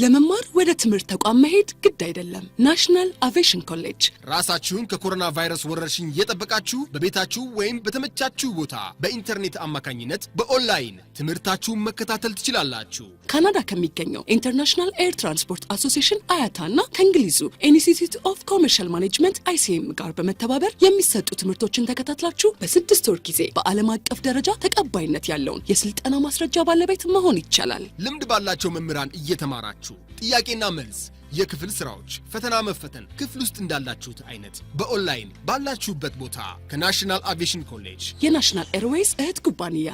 ለመማር ወደ ትምህርት ተቋም መሄድ ግድ አይደለም። ናሽናል አቪዬሽን ኮሌጅ ራሳችሁን ከኮሮና ቫይረስ ወረርሽኝ እየጠበቃችሁ በቤታችሁ ወይም በተመቻችሁ ቦታ በኢንተርኔት አማካኝነት በኦንላይን ትምህርታችሁን መከታተል ትችላላችሁ። ካናዳ ከሚገኘው ኢንተርናሽናል ኤር ትራንስፖርት አሶሲዬሽን አያታና ከእንግሊዙ ኢንስቲትዩት ኦፍ ኮመርሻል ማኔጅመንት ICM ጋር በመተባበር የሚሰጡ ትምህርቶችን ተከታትላችሁ በ6 ወር ጊዜ በዓለም አቀፍ ደረጃ ተቀባይነት ያለውን የስልጠና ማስረጃ ባለቤት መሆን ይቻላል። ልምድ ባላቸው መምህራን እየተማራችሁ ጥያቄና መልስ የክፍል ስራዎች ፈተና መፈተን ክፍል ውስጥ እንዳላችሁት አይነት በኦንላይን ባላችሁበት ቦታ ከናሽናል አቪዬሽን ኮሌጅ የናሽናል ኤርዌይስ እህት ኩባንያ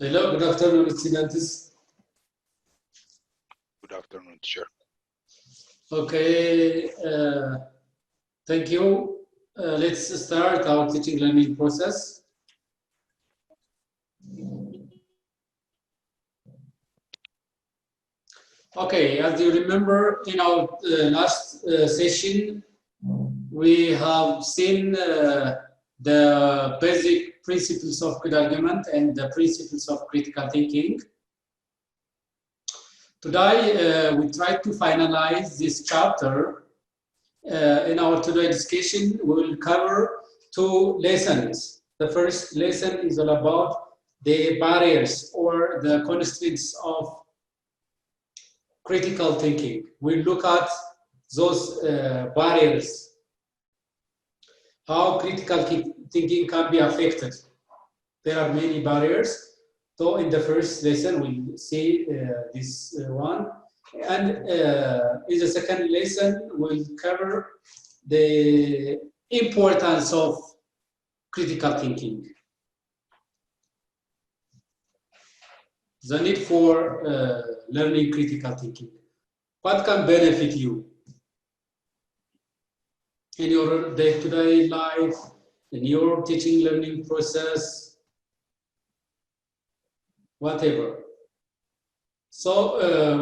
Hello, good afternoon, students. Good afternoon, teacher. Okay, thank you. Let's start our teaching learning process. Okay, as you remember, in our last session, we have seen the basic principles of good argument and the principles of critical thinking. Today, we try to finalize this chapter. In our today discussion, we will cover 2 lessons. The first lesson is all about the barriers or the constraints of critical thinking. We'll look at those barriers, how critical thinking can be affected. There are many barriers. So in the first lesson, we'll see this one. And in the second lesson, we'll cover the importance of critical thinking. The need for learning critical thinking. What can benefit you in your day-to-day life, in your teaching learning process, whatever. So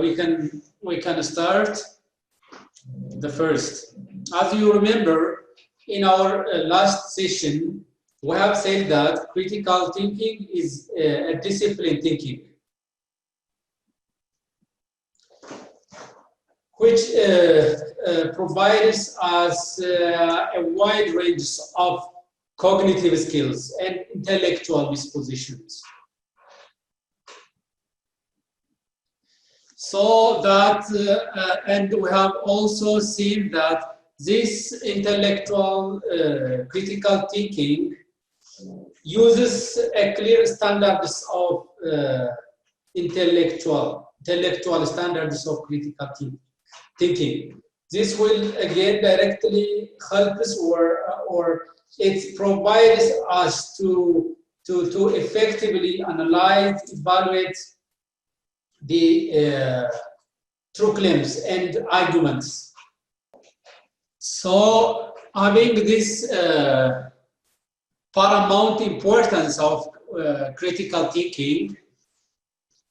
we can start the first. As you remember, in our last session, we have said that critical thinking is a disciplined thinking, which provides us a wide range of cognitive skills and intellectual dispositions. So that, and we have also seen that this intellectual critical thinking uses a clear standards of intellectual standards of critical thinking. This will again directly help us or it provides us to effectively analyze, evaluate the true claims and arguments. So having this paramount importance of critical thinking,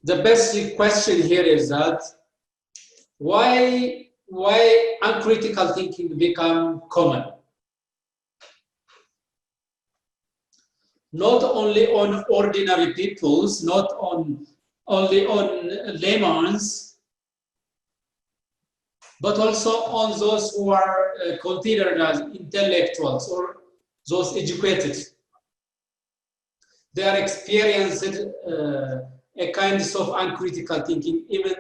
the basic question here is that why uncritical thinking become common? Not only on ordinary peoples, not only on laymen, but also on those who are considered as intellectuals or those educated. They are experiencing a kind of uncritical thinking, even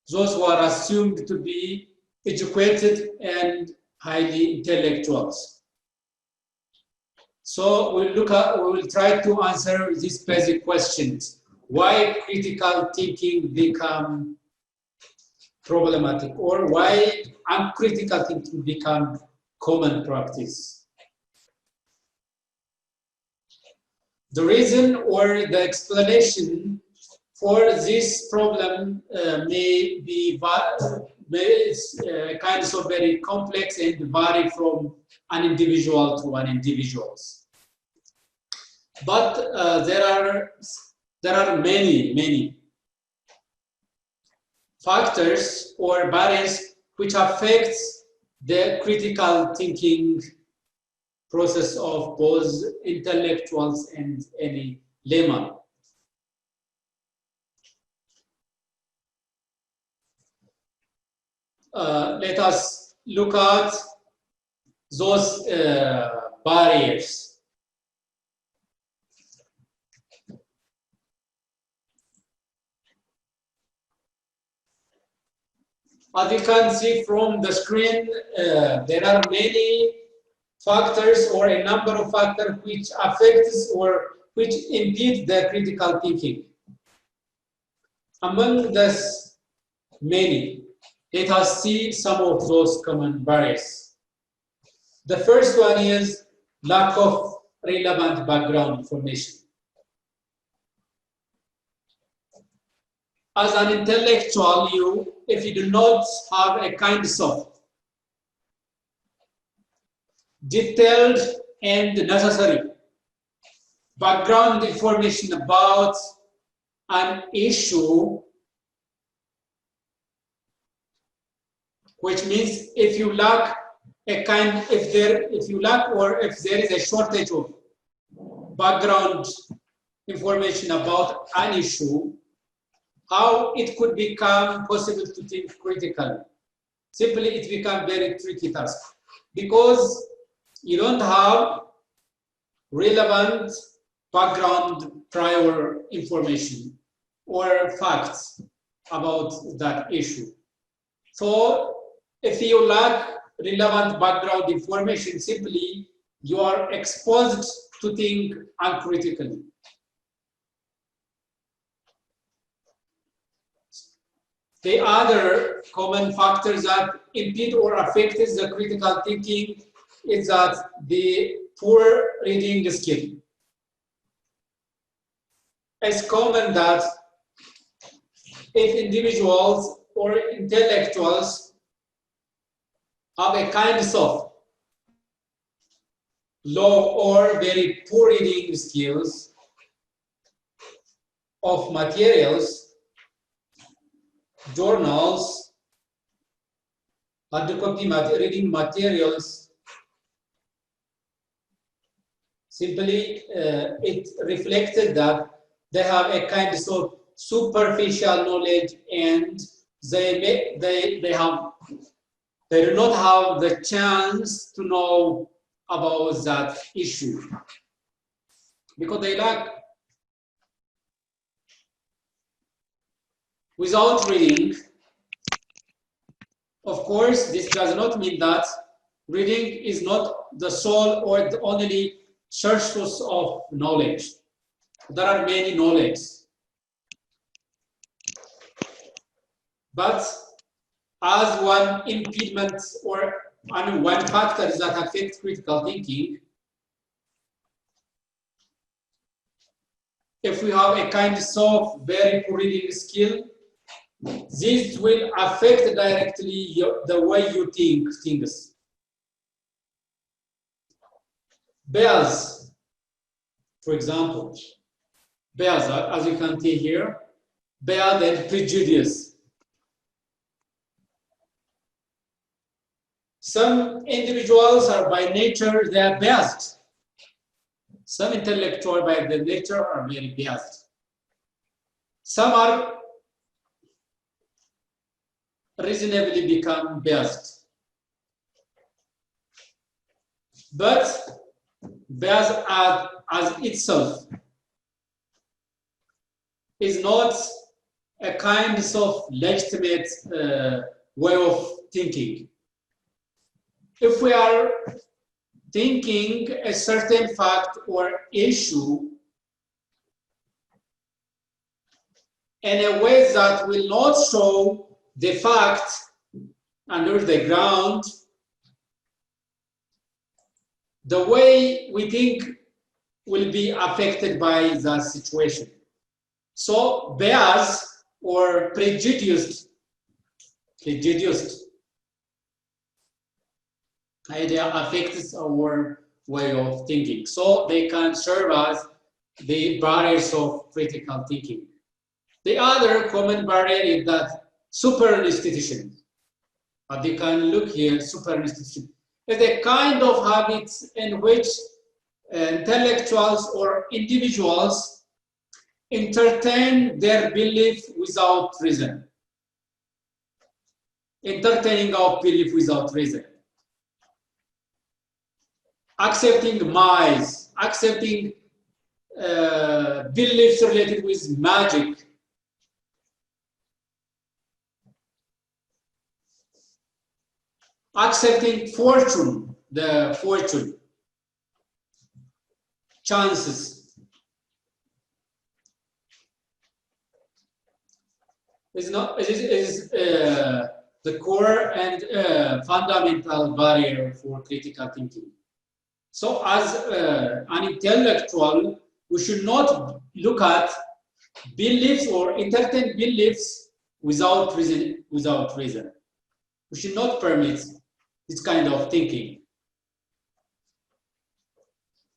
those who are assumed to be educated and highly intellectuals. So we will try to answer these basic questions. Why critical thinking become problematic, or why uncritical thinking become common practice? The reason or the explanation for this problem may be kinds of very complex and vary from an individual to an individual. But there are many factors or barriers which affect the critical thinking process of both intellectuals and any layman. Let us look at those barriers. As you can see from the screen, there are many factors or a number of factors which affects or which impede the critical thinking. Among these many, let us see some of those common barriers. The first one is lack of relevant background information. As an intellectual, if you do not have a kind of detailed and necessary background information about an issue, which means if you lack if there is a shortage of background information about an issue, how it could become possible to think critically. Simply, it becomes very tricky task because you don't have relevant background prior information or facts about that issue. So if you lack relevant background information, simply you are exposed to think uncritically. The other common factors that impede or affect the critical thinking is that the poor reading skill. It's common that if individuals or intellectuals have a kind of low or very poor reading skills of materials, journals, hard copy reading materials, simply it reflected that they have a kind of superficial knowledge and they do not have the chance to know about that issue because they lack. Without reading, of course, this does not mean that reading is not the sole or the only source of knowledge. There are many knowledge. But as one impediment or one factor that affects critical thinking, if we have a kind of very poor reading skill, this will affect directly the way you think things. Bias, for example, bias, as you can see here, bias and prejudice. Some individuals are by nature, they are biased. Some intellectuals by their nature are very biased. Some are reasonably become biased. But bias as itself is not a kind of legitimate way of thinking. If we are thinking a certain fact or issue in a way that will not show the fact under the ground, the way we think will be affected by the situation. So bias or prejudiced idea affects our way of thinking. So they can serve as the barriers of critical thinking. The other common barrier is that super institution. But you can look here, super institution. It's a kind of habits in which intellectuals or individuals entertain their belief without reason. Entertaining our belief without reason. Accepting myths, accepting beliefs related with magic. Accepting fortune, the fortune, chances. It is the core and fundamental barrier for critical thinking. So as an intellectual, we should not look at beliefs or entertain beliefs without reason. We should not permit this kind of thinking.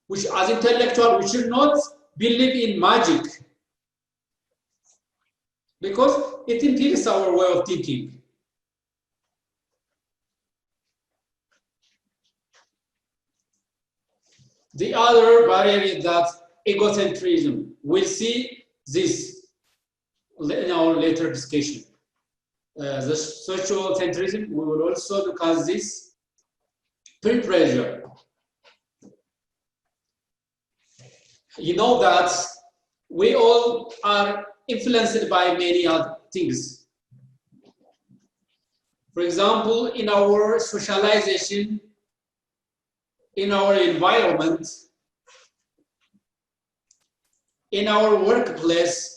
Which, as intellectual, we should not believe in magic because it impedes our way of thinking. The other barrier is that egocentrism. We'll see this in our later discussion. The social centrism, we will also look at this. Peer pressure. You know that we all are influenced by many other things. For example, in our socialization, in our environment, in our workplace,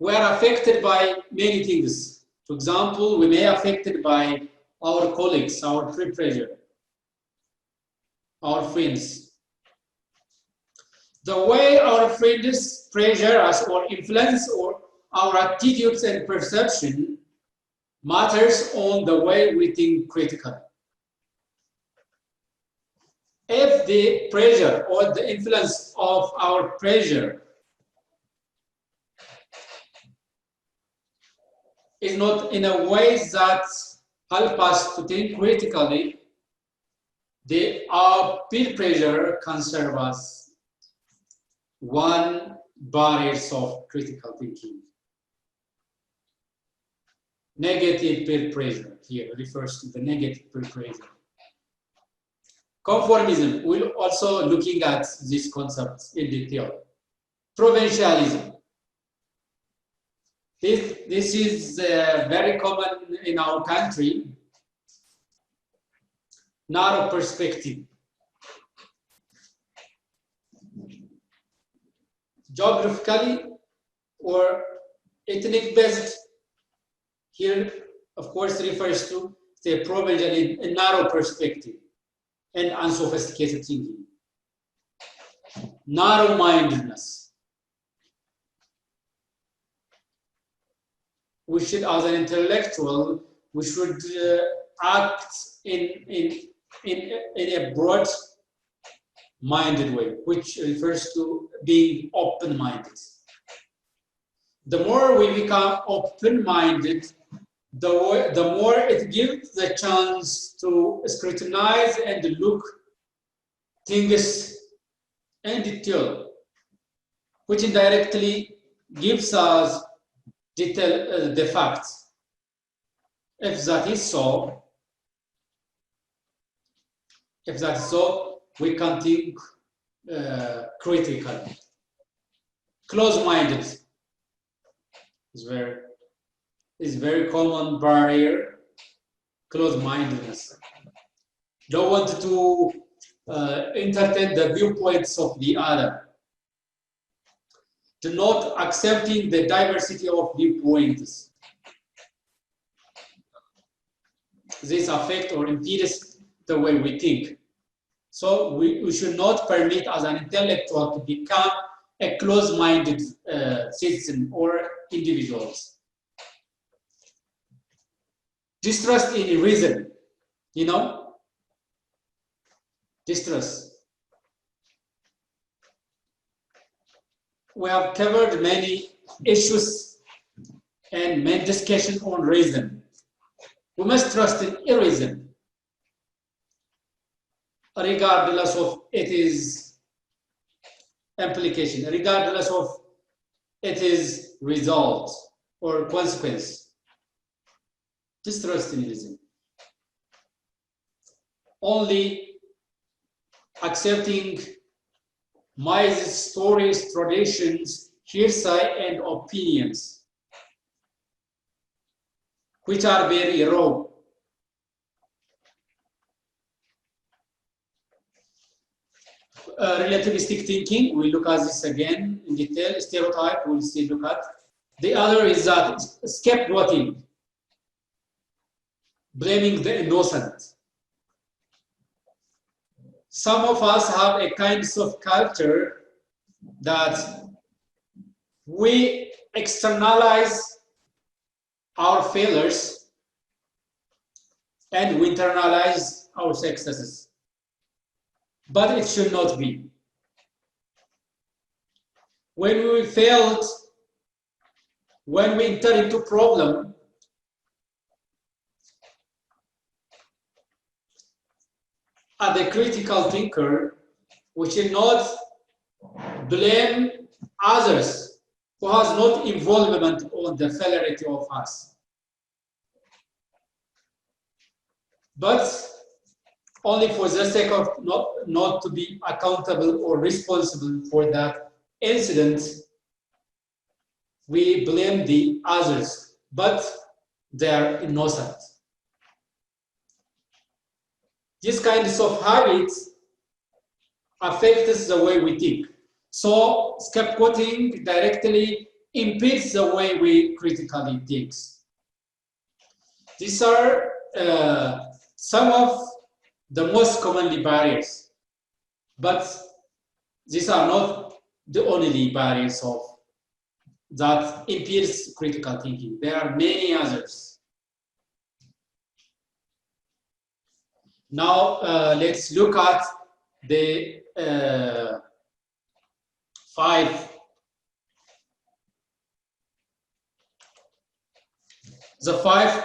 we are affected by many things. For example, we may be affected by our colleagues, our peer pressure, our friends. The way our friends pressure us or influence or our attitudes and perception matters on the way we think critically. If the pressure or the influence of our pressure is not in a way that help us to think critically, our peer pressure can serve as one barrier of critical thinking. Negative peer pressure here refers to the negative peer pressure. Conformism, we're also looking at these concepts in detail. Provincialism. This is very common in our country. Narrow perspective. Geographically or ethnic based, here of course refers to the provincial in narrow perspective and unsophisticated thinking. Narrow-mindedness. We should, as an intellectual, we should act in a broad-minded way, which refers to being open-minded. The more we become open-minded, the more it gives the chance to scrutinize and look things in detail, which indirectly gives us the facts. If that is so, we can think critically. Close-minded is very common barrier. Close-mindedness. Don't want to entertain the viewpoints of the other. To not accepting the diversity of viewpoints. This affects or impedes the way we think. So we should not permit as an intellectual to become a close-minded citizen or individuals. Distrust in reason, distrust. We have covered many issues and main discussion on reason. We must trust in reason, regardless of its implication, regardless of its result or consequence. Just trust in reason. Only accepting myths, stories, traditions, hearsay, and opinions, which are very raw. Relativistic thinking, we'll look at this again in detail. Stereotype, we'll still look at. The other is that scapegoating, blaming the innocent. Some of us have a kind of culture that we externalize our failures and we internalize our successes. But it should not be. When we failed, when we enter into problem, as a critical thinker, we should not blame others who has not involvement on the failure of us. But only for the sake of not to be accountable or responsible for that incident, we blame the others, but they are innocent. These kinds of habits affect the way we think. So scapegoating directly impedes the way we critically think. These are some of the most commonly barriers, but these are not the only barriers of that impedes critical thinking. There are many others. Now let's look at the five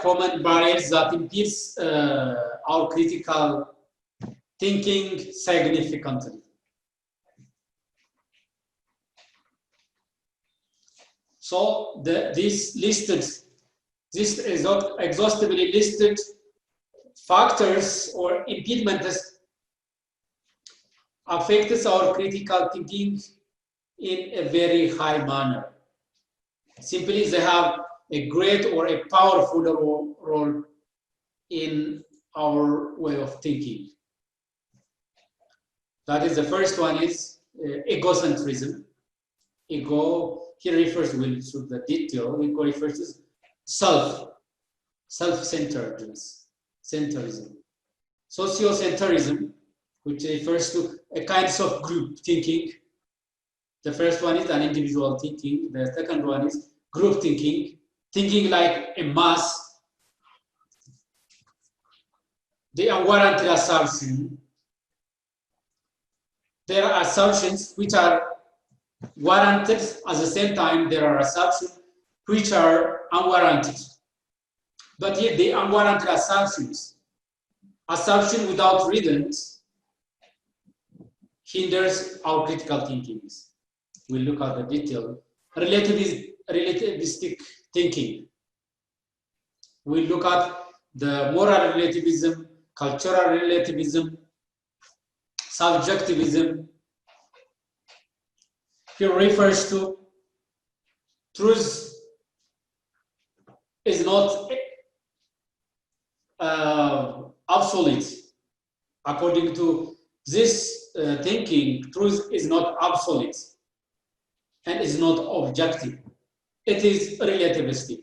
common barriers that impedes our critical thinking significantly. So this is exhaustively listed factors or impediments affects our critical thinking in a very high manner. Simply, they have a great or a powerful role in our way of thinking. That is, the first one is egocentrism. Ego here refers to the detail. Ego refers to self-centeredness, centerism. Sociocentrism, which refers to a kind of group thinking. The first one is an individual thinking. The second one is group thinking, thinking like a mass. The unwarranted assumption. There are assumptions which are warranted, at the same time there are assumptions which are unwarranted. But yet the unwarranted assumption without reasons hinders our critical thinking. We'll look at the detail. Relativistic thinking. We'll look at the moral relativism, cultural relativism, subjectivism. Here refers to truth is not absolute. According to this thinking, truth is not absolute and is not objective. It is relativistic.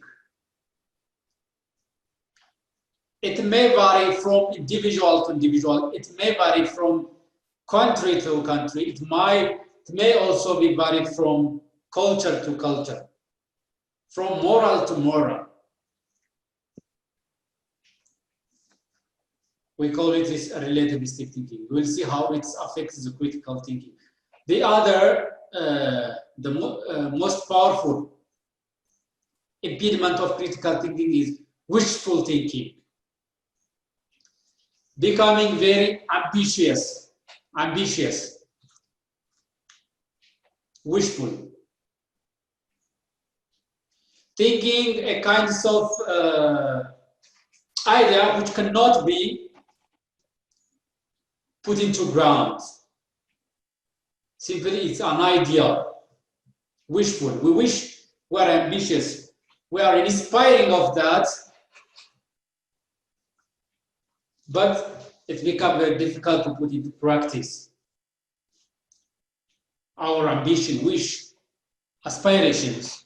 It may vary from individual to individual. It may vary from country to country. It may also be varied from culture to culture, from moral to moral. We call it this relativistic thinking. We'll see how it affects the critical thinking. The other, most powerful impediment of critical thinking is wishful thinking. Becoming very ambitious, wishful. Thinking a kind of idea which cannot be put into ground. Simply, it's an idea. Wishful. We wish we are ambitious. We are inspiring of that, but it becomes very difficult to put into practice. Our ambition, wish, aspirations.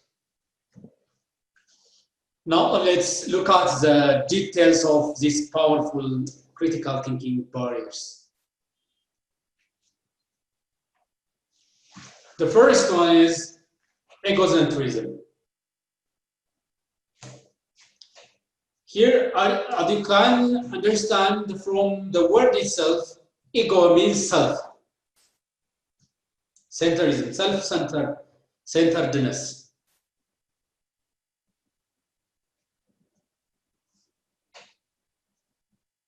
Now let's look at the details of these powerful critical thinking barriers. The first one is egocentrism. Here, as you can understand from the word itself, ego means self. Centerism, self-centeredness.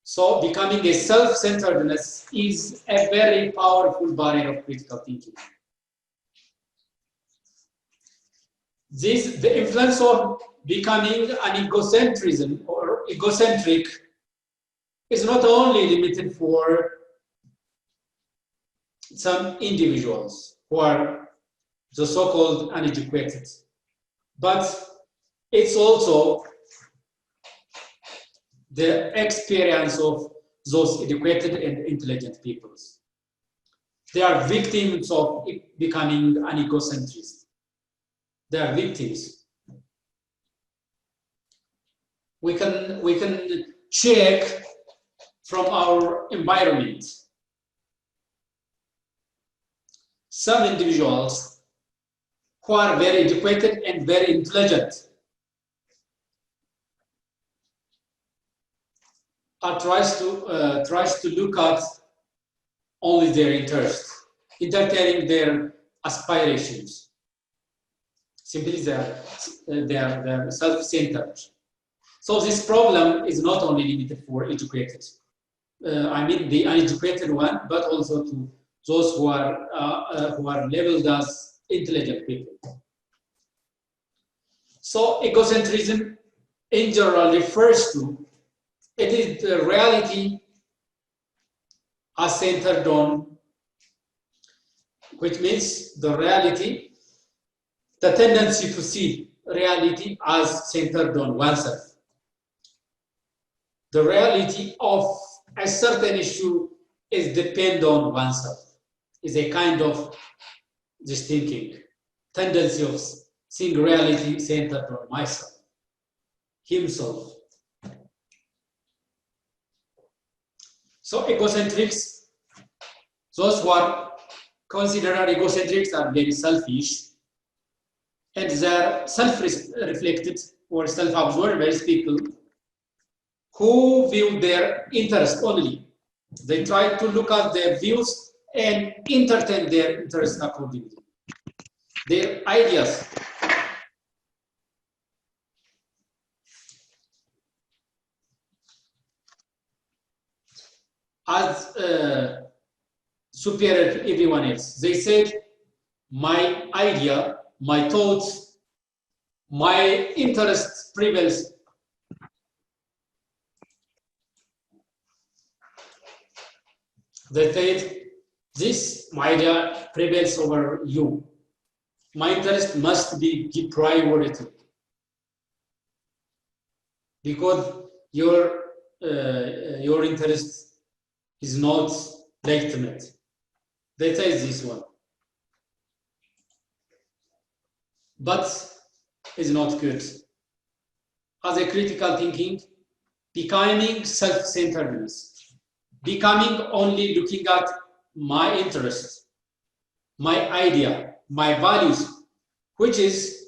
So becoming a self-centeredness is a very powerful barrier of critical thinking. The influence of becoming an egocentrism or egocentric is not only limited for some individuals who are the so-called uneducated, but it's also the experience of those educated and intelligent peoples. They are victims of becoming an egocentrist. They are victims. We can check from our environment. Some individuals who are very educated and very intelligent tries to look at only their interest, entertaining their aspirations. Simply they are self-centered. So this problem is not only limited for educated. I mean the uneducated one, but also to those who are labeled as intelligent people. So egocentrism in general refers to it is the reality as centered on, which means the reality, the tendency to see reality as centered on oneself. The reality of a certain issue is depend on oneself, is a kind of this thinking, tendency of seeing reality centered on myself, himself. So egocentrics, those who are considered egocentrics are very selfish, and they're self-reflected or self-absorbed people who view their interest only. They try to look at their views and entertain their interests accordingly. Their ideas. As superior to everyone else. They said, my idea, my thoughts, my interest prevails. They said, this, my idea, prevails over you. My interest must be give priority. Because your interest is not legitimate. They say this one. But is not good. As a critical thinking, becoming self-centeredness, becoming only looking at my interests, my idea, my values, which is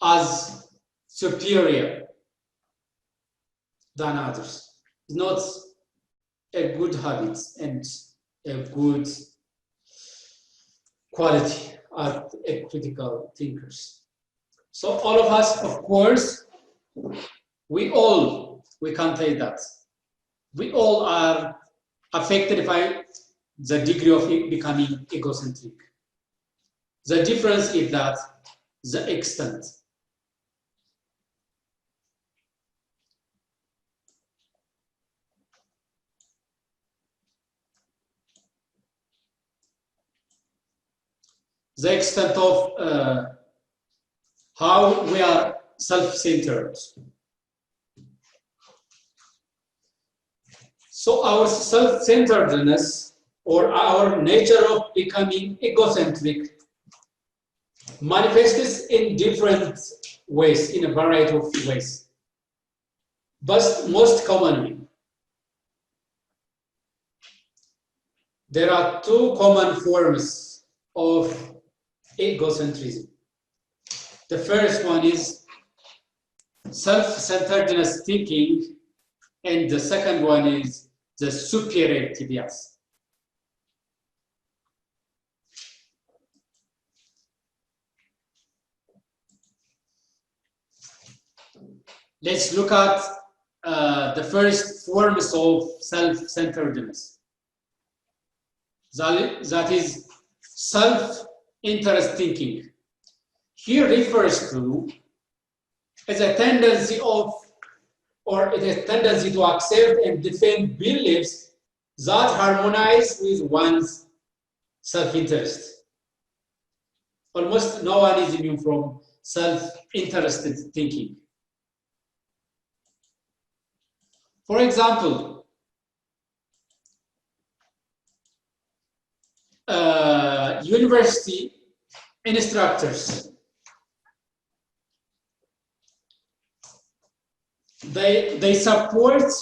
as superior than others. It's not a good habit and a good quality as a critical thinkers. So all of us, of course, we can say that we all are affected by the degree of becoming egocentric. The difference is that the extent. The extent of how we are self-centered. So our self-centeredness or our nature of becoming egocentric manifests in different ways, in a variety of ways. But most commonly, there are two common forms of egocentrism. The first one is self-centeredness thinking, and the second one is the superiority bias. Let's look at the first forms of self-centeredness. That is self-interest thinking. Here refers to as a tendency of, or it is a tendency to accept and defend beliefs that harmonize with one's self-interest. Almost no one is immune from self-interested thinking. For example, university instructors, they support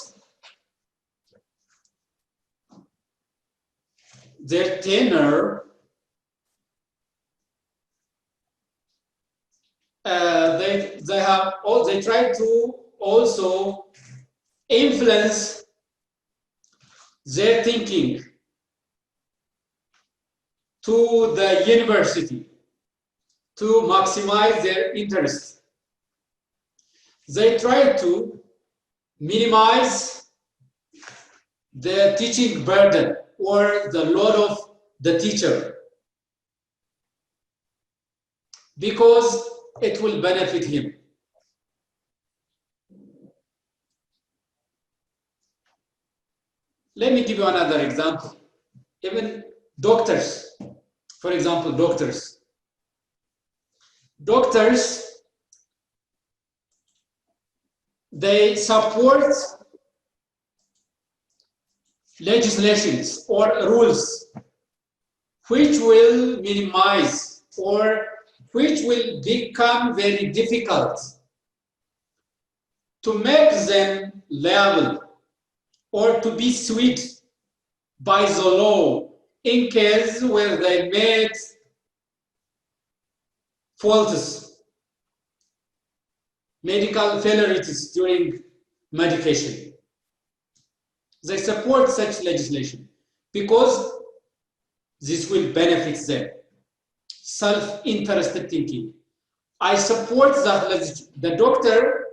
their tenure. They try to also influence their thinking to the university to maximize their interest. They try to minimize the teaching burden or the load of the teacher because it will benefit him. Let me give you another example. Even doctors, for example, doctors, they support legislations or rules which will minimize or which will become very difficult to make them liable or to be sued by the law in case where they made faults, medical failures during medication. They support such legislation because this will benefit them. Self-interested thinking. I support that the doctor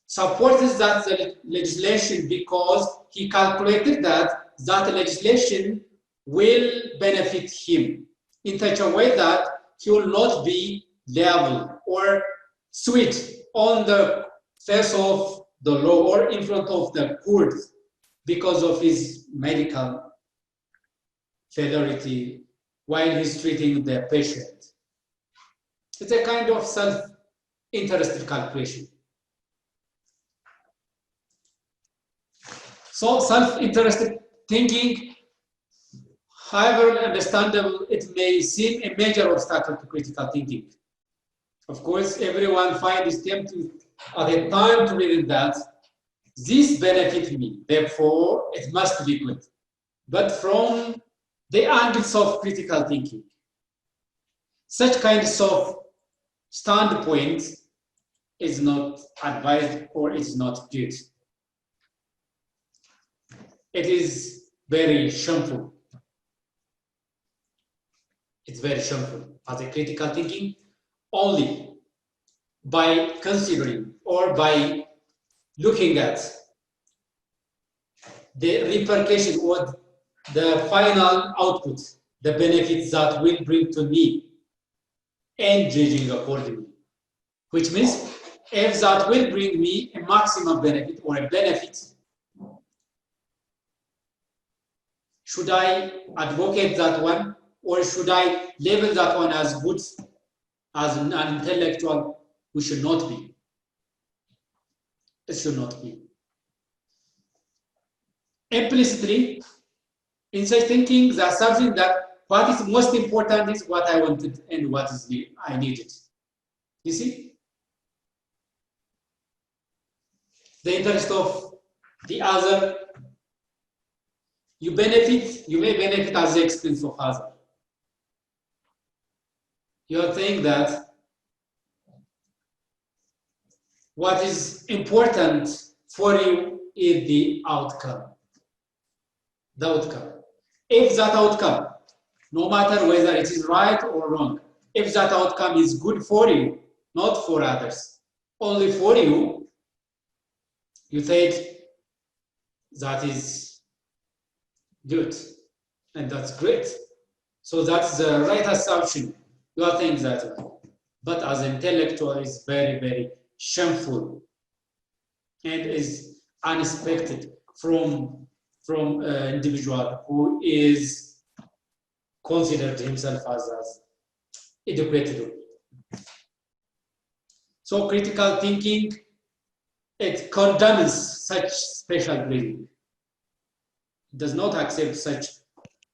supports that legislation because he calculated that legislation will benefit him in such a way that he will not be liable or sued on the face of the law or in front of the court because of his medical failure while he's treating the patient. It's a kind of self-interested calculation. So self-interested thinking, however understandable it may seem, a major obstacle to critical thinking. Of course, everyone finds it tempting at the time to read that this benefits me, therefore it must be good. But from the angles of critical thinking, such kinds of standpoint is not advised or is not good. It is very shameful. It's very shameful. As a critical thinking, only by considering or by looking at the repercussion or the final output, the benefits that will bring to me, and judging accordingly. Which means if that will bring me a maximum benefit or a benefit, should I advocate that one, or should I label that one as good, as an intellectual? We should not be. It should not be. Implicitly, in such thinking, the assumption that what is most important is what I wanted and what is I needed. You see? The interest of the other, you may benefit at the expense of other. You are saying that what is important for you is the outcome. The outcome. If that outcome, no matter whether it is right or wrong, if that outcome is good for you, not for others, only for you, you said that is good and that's great. So that's the right assumption. You are saying that. But as intellectual, it's very, very shameful and is unexpected from an individual who is considered himself as educated. So critical thinking, it condemns such special reasoning. It does not accept such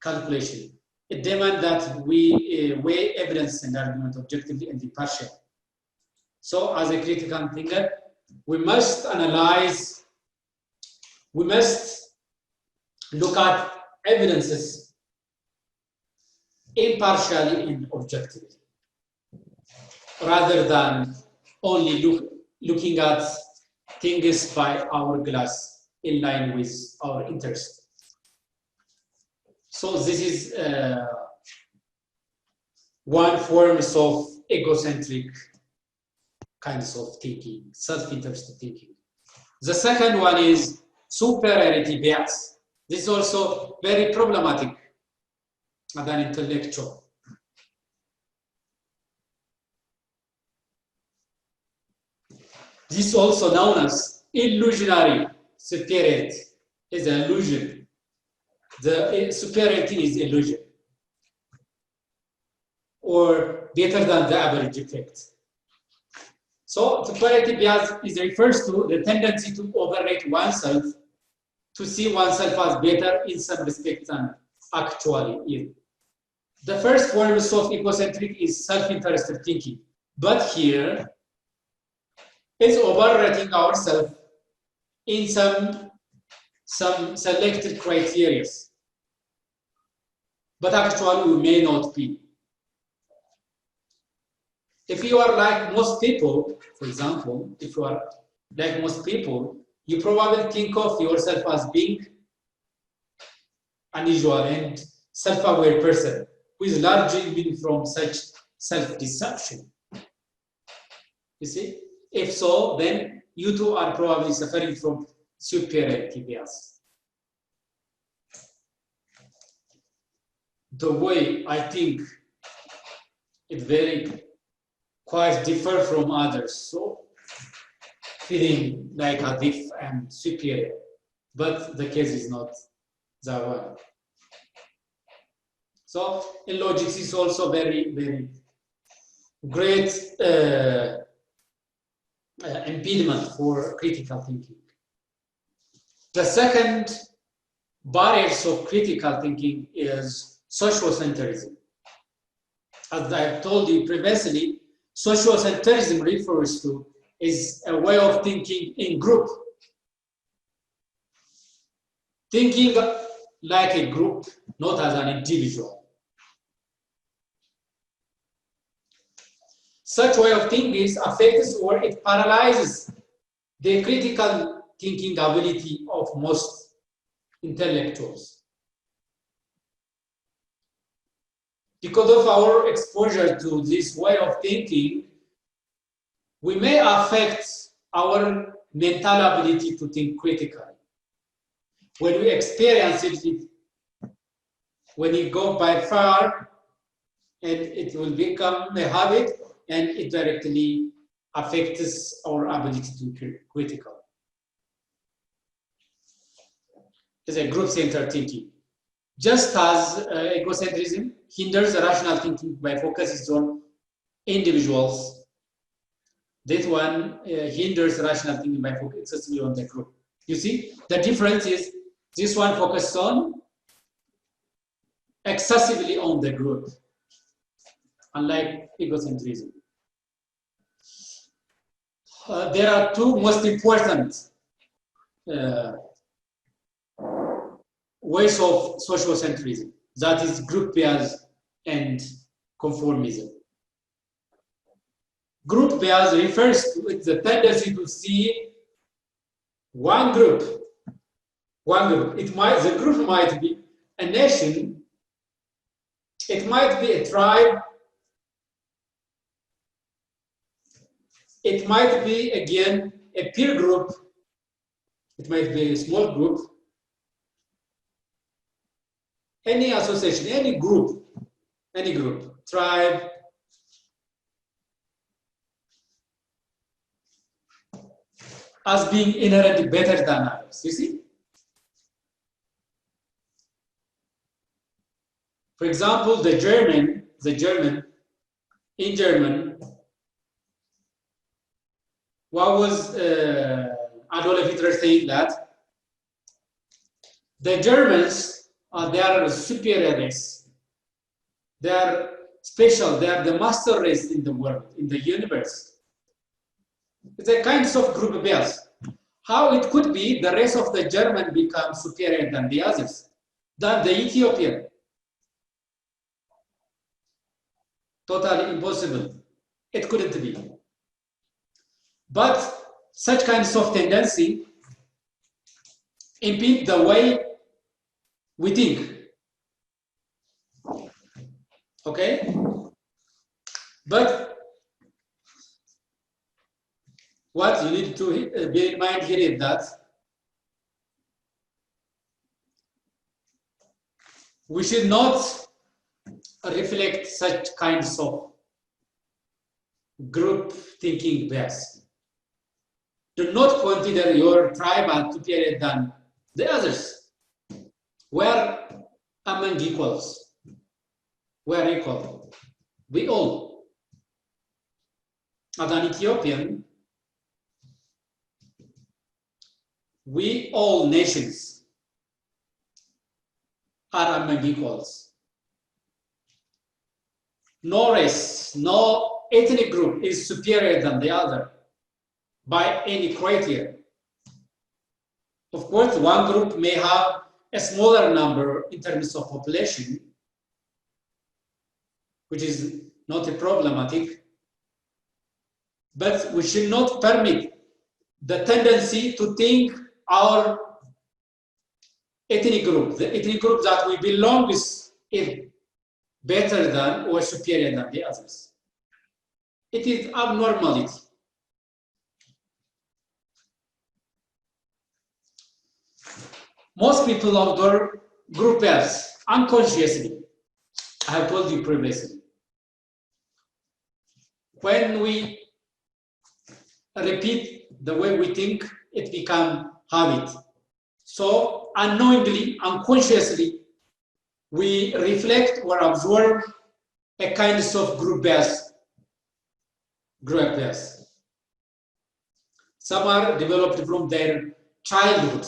calculation. It demands that we weigh evidence and argument objectively and impartially. So as a critical thinker, we must analyze, we must look at evidences impartially and objectively, rather than only looking at things by our glass in line with our interest. So this is one form of egocentric kinds of thinking, self-interested thinking. The second one is superiority bias. This is also very problematic as an intellectual. This is also known as illusionary superiority. Is an illusion. The superiority is illusion, or better than the average effect. So superiority bias refers to the tendency to overrate oneself, to see oneself as better in some respects than actually is. The first form of egocentric is self-interested thinking, but here is overrating ourselves in some selected criteria, but actually we may not be. If you are like most people, for example, if you are like most people, you probably think of yourself as being unusual and self-aware person who is largely been from such self-deception. You see? If so, then you too are probably suffering from superiority bias. The way I think it very quite differ from others, so feeling like as if I'm superior, but the case is not that one. So in logic is also very, very great impediment for critical thinking. The second barrier of critical thinking is sociocentrism. As I've told you previously, sociocentrism refers to is a way of thinking in group. Thinking like a group, not as an individual. Such way of thinking affects or it paralyzes the critical thinking ability of most intellectuals. Because of our exposure to this way of thinking, we may affect our mental ability to think critically. When we experience it, when you go by far, and it will become a habit, and it directly affects our ability to think critical. It's a group-centered thinking. Just as egocentrism hinders rational thinking by focusing on individuals, this one hinders rational thinking by focusing excessively on the group. You see, the difference is this one focuses on excessively on the group, unlike egocentrism. There are two most important ways of sociocentrism, that is group bias and conformism. Group bias refers to the tendency to see one group. The group might be a nation, it might be a tribe, it might be again a peer group, it might be a small group, any association, any group, tribe, as being inherently better than others. You see? For example, in German, what was Adolf Hitler saying that the Germans they are a superior race. They are special. They are the master race in the world, in the universe. It's a kind of group bias. How it could be the race of the German becomes superior than the others, than the Ethiopian? Totally impossible. It couldn't be. But such kinds of tendency impede the way we think. Okay? But what you need to bear in mind here is that we should not reflect such kinds of group thinking bias. Do not consider your tribe as superior than the others. We are among equals. We are equal. We all. As an Ethiopian, we all nations are among equals. No race, no ethnic group is superior than the other by any criteria. Of course, one group may have a smaller number in terms of population, which is not a problematic, but we should not permit the tendency to think our ethnic group, the ethnic group that we belong is better than or superior than the others. It is abnormality. Most people outdoor group bias unconsciously. I have told you previously. When we repeat the way we think, it becomes habit. So unknowingly, unconsciously, we reflect or absorb a kind of group bias. Some are developed from their childhood.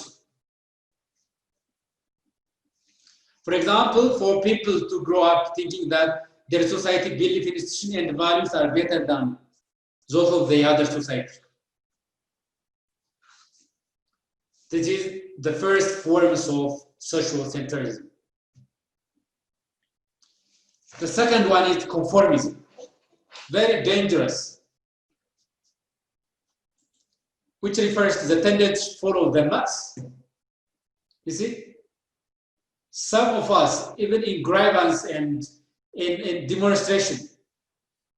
For example, for people to grow up thinking that their society belief in institutions and values are better than those of the other society. This is the first forms of sociocentrism. The second one is conformism. Very dangerous, which refers to the tendency to follow the mass. You see? Some of us, even in grievance and in demonstration,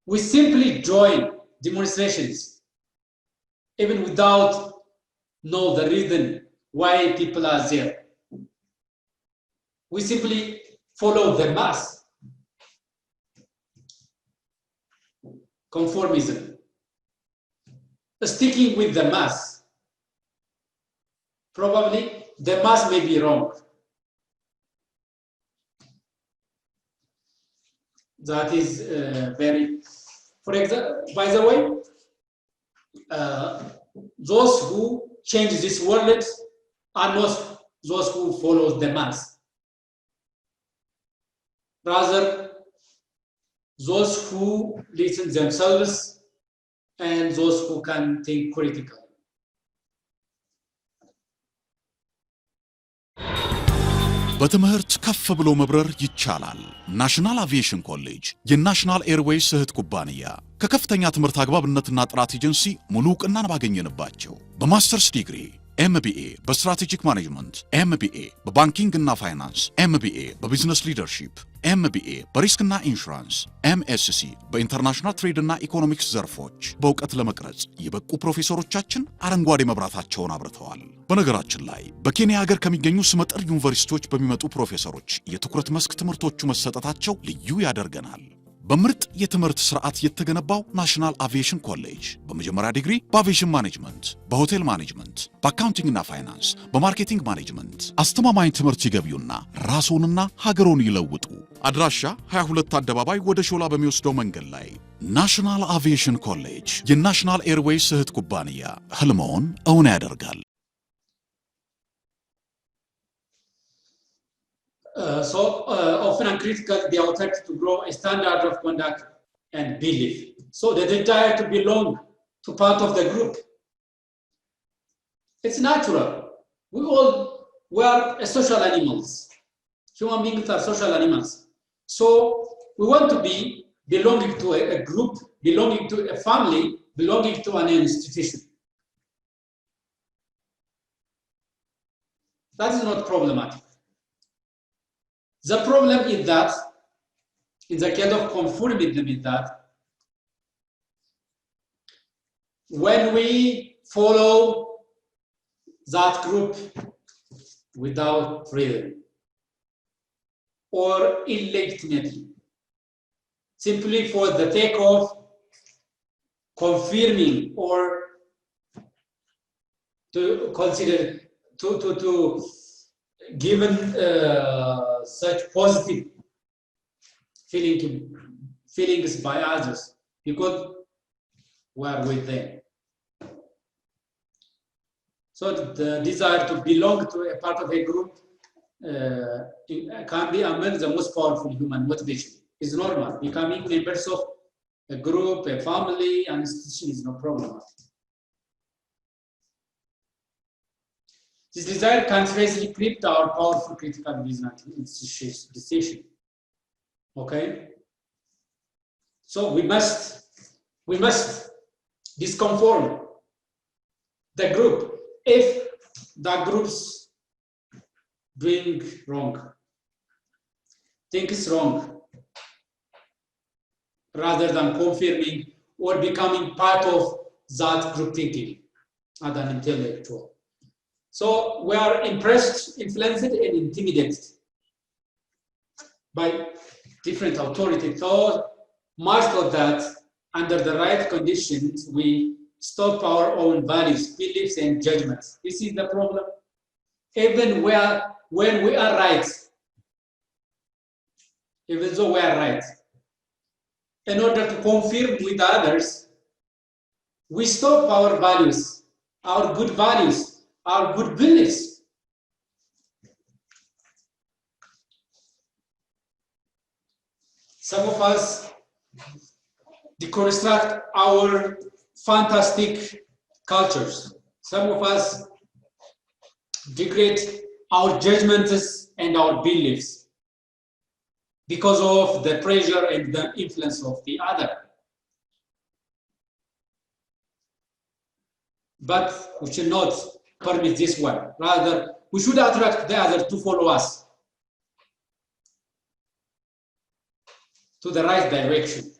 we simply join demonstrations even without know the reason why people are there. We simply follow the mass. Conformism. Sticking with the mass. Probably the mass may be wrong. That is very, for example, by the way, those who change this world are not those who follow the mass. Rather, those who listen themselves and those who can think critically. በትምህርት ከፍ ብሎ መብረር ይቻላል። ናሽናል አቪዬሽን ኮሌጅ የናሽናል ኤርዌይስ እህት ኩባንያ ከከፍተኛ ትምህርት አግባብነትና ጥራት ኤጀንሲ ሙሉ ዕውቅናን ባገኘንባቸው በማስተርስ ዲግሪ ኤምቢኤ በስትራቴጂክ ማኔጅመንት፣ ኤምቢኤ በባንኪንግ እና ፋይናንስ፣ ኤምቢኤ በቢዝነስ ሊደርሺፕ፣ ኤምቢኤ በሪስክና ኢንሹራንስ፣ ኤምኤስሲ በኢንተርናሽናል ትሬድ እና ኢኮኖሚክስ ዘርፎች በእውቀት ለመቅረጽ የበቁ ፕሮፌሰሮቻችን አረንጓዴ መብራታቸውን አብርተዋል። በነገራችን ላይ በኬንያ ሀገር ከሚገኙ ስመጥር ዩኒቨርሲቲዎች በሚመጡ ፕሮፌሰሮች የትኩረት መስክ ትምህርቶቹ መሰጠታቸው ልዩ ያደርገናል። በምርጥ የትምህርት ስርዓት የተገነባው ናሽናል አቪዬሽን ኮሌጅ በመጀመሪያ ዲግሪ በአቪዬሽን ማኔጅመንት፣ በሆቴል ማኔጅመንት፣ በአካውንቲንግ እና ፋይናንስ፣ በማርኬቲንግ ማኔጅመንት አስተማማኝ ትምህርት ይገቢውና ራስዎንና ሀገሮን ይለውጡ። አድራሻ 22 አደባባይ ወደ ሾላ በሚወስደው መንገድ ላይ። ናሽናል አቪዬሽን ኮሌጅ የናሽናል ኤርዌይስ እህት ኩባንያ ህልሞን እውን ያደርጋል። Often and critical, the authority to grow a standard of conduct and belief. So the desire to belong to part of the group. It's natural. We are social animals. Human beings are social animals. So we want to be belonging to a group, belonging to a family, belonging to an institution. That is not problematic. The problem is that, in the case of conformism, is that when we follow that group without freedom or illegitimately, simply for the sake of confirming or to consider to given such positive feelings by others because we are with them. So the desire to belong to a part of a group can be among the most powerful human motivation. It's normal. Becoming members of a group, a family, an institution is no problem. This desire can seriously creep our powerful critical reasoning decision. Okay? So we must disconform the group if the groups doing wrong, think is wrong, rather than confirming or becoming part of that group thinking as an intellectual. So we are impressed, influenced, and intimidated by different authorities. So much of that, under the right conditions, we stop our own values, beliefs, and judgments. This is the problem. Even when we are right, even though we are right, in order to confirm with others, we stop our values, our good values, our good beliefs. Some of us deconstruct our fantastic cultures. Some of us degrade our judgments and our beliefs because of the pressure and the influence of the other. But we should not permit this one. Rather, we should attract the other to follow us to the right direction.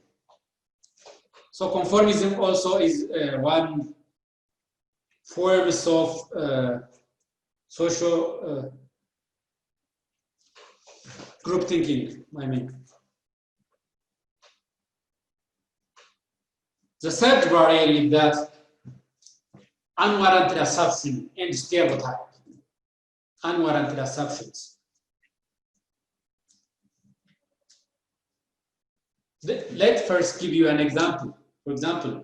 So conformism also is one forms of social group thinking, I mean. The third barrier is that unwarranted assumption and stereotype. Unwarranted assumptions. Let's first give you an example. For example,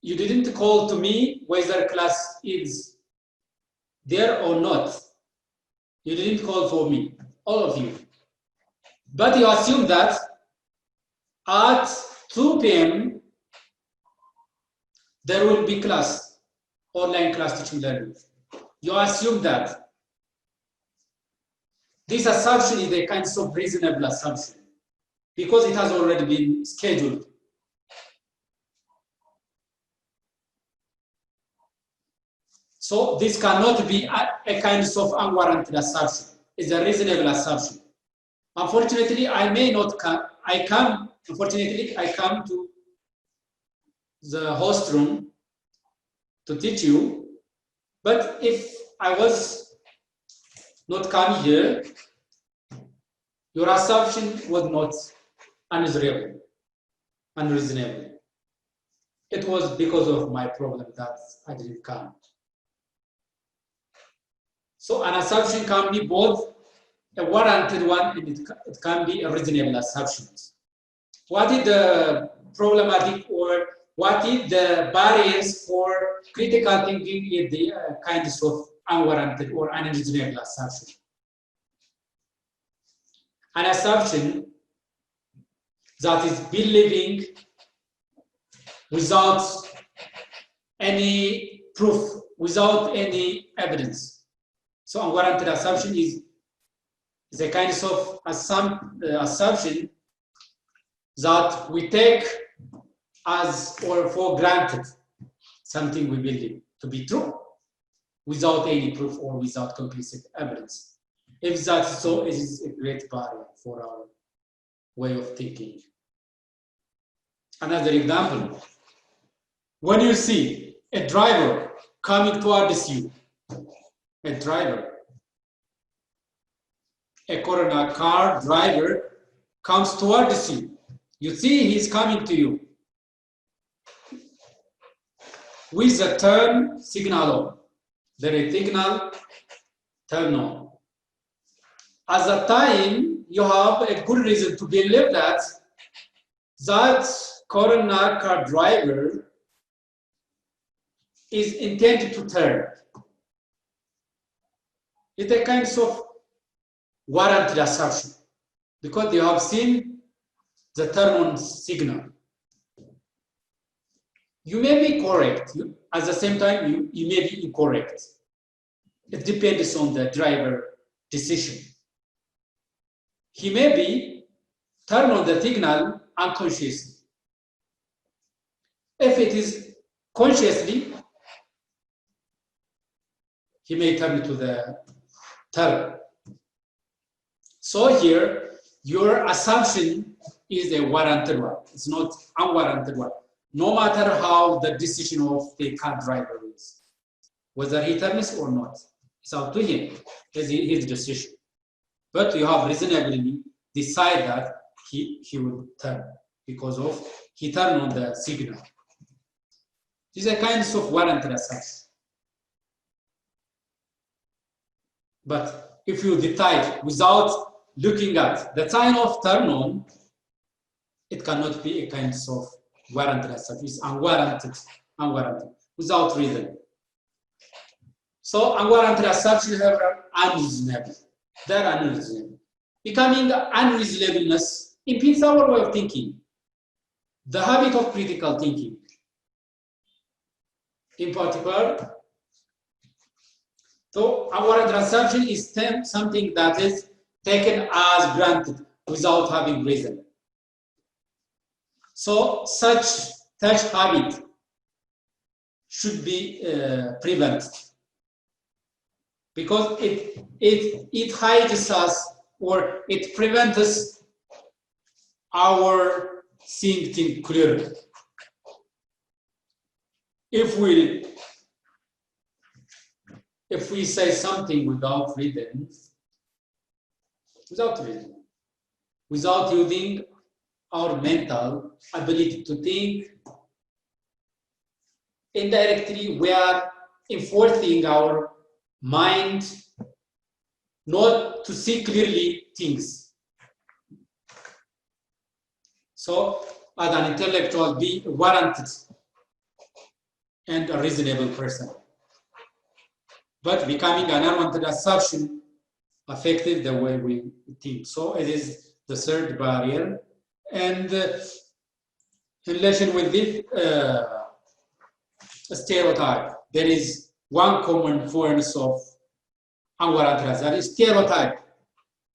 you didn't call to me whether class is there or not. You didn't call for me, all of you. But you assume that at 2 p.m. there will be class, online class teaching learning. You assume that. This assumption is a kind of reasonable assumption because it has already been scheduled. So this cannot be a kind of unwarranted assumption. It's a reasonable assumption. Unfortunately, I may not come. Unfortunately, I come to the host room to teach you. But if I was not come here, your assumption was not unreasonable. It was because of my problem that I didn't come. So an assumption can be both a warranted one and it can be a reasonable assumption. What is the problematic or what is the barriers for critical thinking in the kinds of unwarranted or unreasonable assumption? An assumption that is believing without any proof, without any evidence. So unwarranted assumption is a kind of assumption that we take as or for granted something we believe to be true without any proof or without conclusive evidence. If that's so, it is a great barrier for our way of thinking. Another example, when you see a driver coming towards you, a corner car driver comes towards you. You see he's coming to you with the turn signal on. There is signal, turn on. At that time, you have a good reason to believe that corner car driver is intended to turn. It's a kind of warranted assumption because you have seen the turn on signal. You may be correct. At the same time, you may be incorrect. It depends on the driver decision. He may be turn on the signal unconsciously. If it is consciously, he may turn to the turn. So here, your assumption is a warranted one. It's not unwarranted one. No matter how the decision of the car driver is, whether he turns or not, it's up to him. It's his decision. But you have reasonably decided that he will turn because of he turned on the signal. This is a kind of warranted assumption. But if you decide without looking at the sign of turn on, it cannot be a kind of warranted assumption. It's unwarranted, without reason. So unwarranted assumptions are unreasonable. They're unreasonable. Becoming unreasonableness impedes our way of thinking. The habit of critical thinking. In particular, so unwarranted assumption is something that is taken as granted without having reason. So such habit should be prevented because it hides us or it prevents us our seeing things clearly. If we if we say something without reason, without using our mental ability to think, indirectly we are enforcing our mind not to see clearly things. So, as an intellectual, be warranted and a reasonable person. But becoming an unwanted assumption affected the way we think. So it is the third barrier. And in relation with this stereotype, there is one common forms of unwarranted, that is stereotype.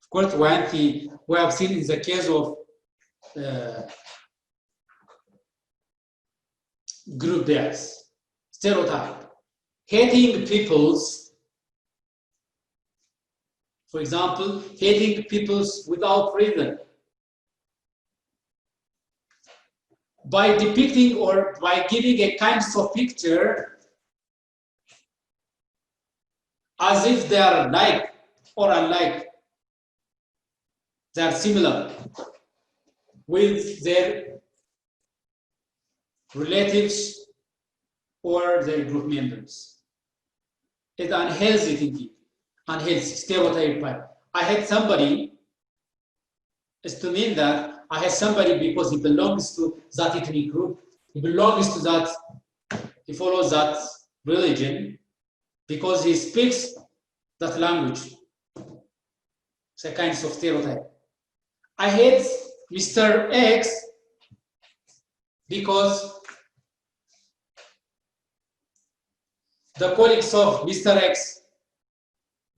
Of course, one thing we have seen in the case of group bias, stereotype. Hating people's, for example, hating people's without reason. By depicting or by giving a kind of picture as if they are like or unlike, they are similar with their relatives or their group members. It's unhealthy thinking, unhealthy stereotype. I had somebody, is to mean that I had somebody because he belongs to that ethnic group, he belongs to that, he follows that religion, because he speaks that language. It's a kind of stereotype. I hate Mr. X because the colleagues of Mr. X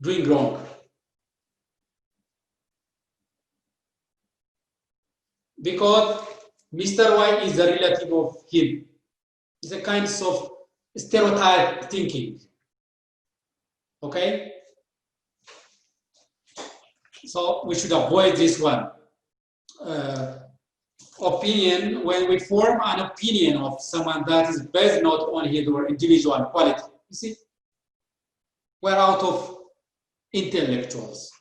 doing wrong. Because Mr. Y is a relative of him. It's a kind of stereotype thinking. Okay? So we should avoid this one. Opinion, when we form an opinion of someone that is based not on his or individual quality, you see, we're out of intellectuals.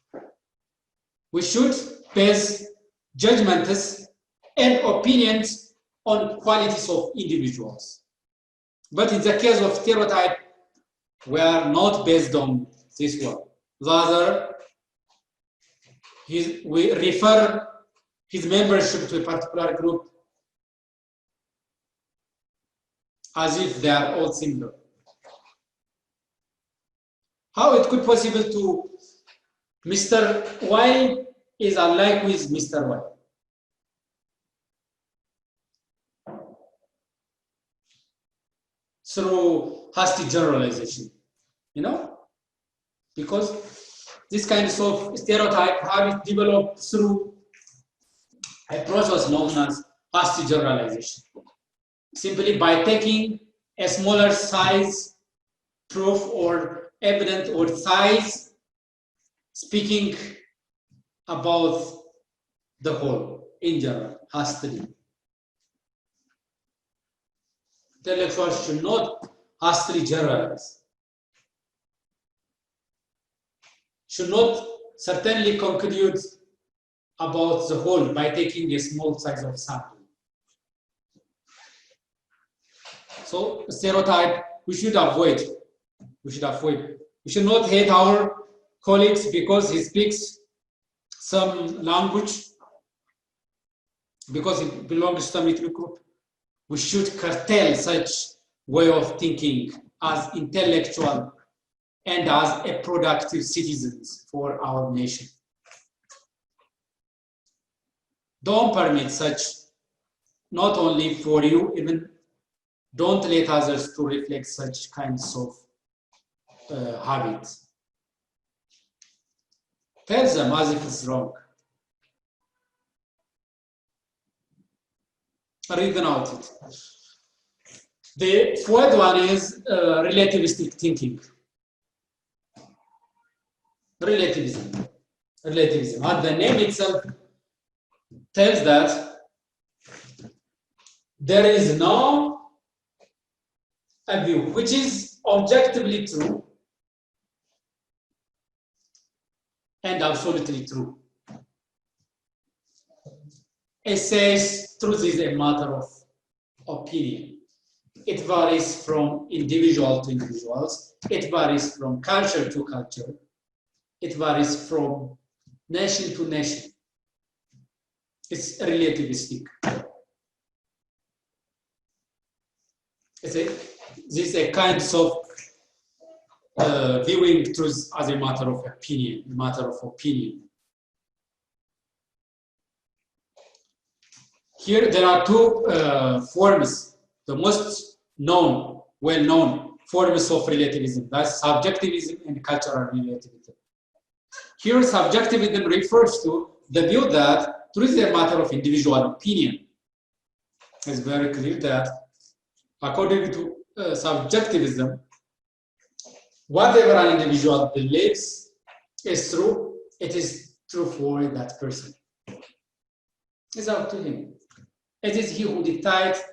We should base judgments and opinions on qualities of individuals. But in the case of stereotype, we are not based on this one. Rather, we refer his membership to a particular group as if they are all similar. How it could possible to Mr. Y is alike with Mr. Y? Through hasty generalization, you know? Because this kind of stereotype have developed through a process known as hasty generalization. Simply by taking a smaller size proof or evidence or size, speaking about the whole in general, hastily. Intellectuals should not hastily generalize. Should not certainly conclude about the whole by taking a small size of sample. So stereotype we should avoid. We should avoid. We should not hate our colleagues because he speaks some language, because he belongs to some ethnic group. We should curtail such way of thinking as intellectual and as a productive citizens for our nation. Don't permit such, not only for you, even don't let others to reflect such kinds of habits. Tell them as if it's wrong. Reason out it. The fourth one is relativistic thinking. Relativism. Relativism. And the name itself tells that there is no a view which is objectively true and absolutely true. It says truth is a matter of opinion. It varies from individual to individuals. It varies from culture to culture. It varies from nation to nation. It's relativistic. This is a kind of viewing truth as a matter of opinion, Here there are two forms, the most known, well-known forms of relativism. That's subjectivism and cultural relativism. Here, subjectivism refers to the view that truth is a matter of individual opinion. It's very clear that according to subjectivism, whatever an individual believes is true, it is true for that person. It's up to him. It is he who decides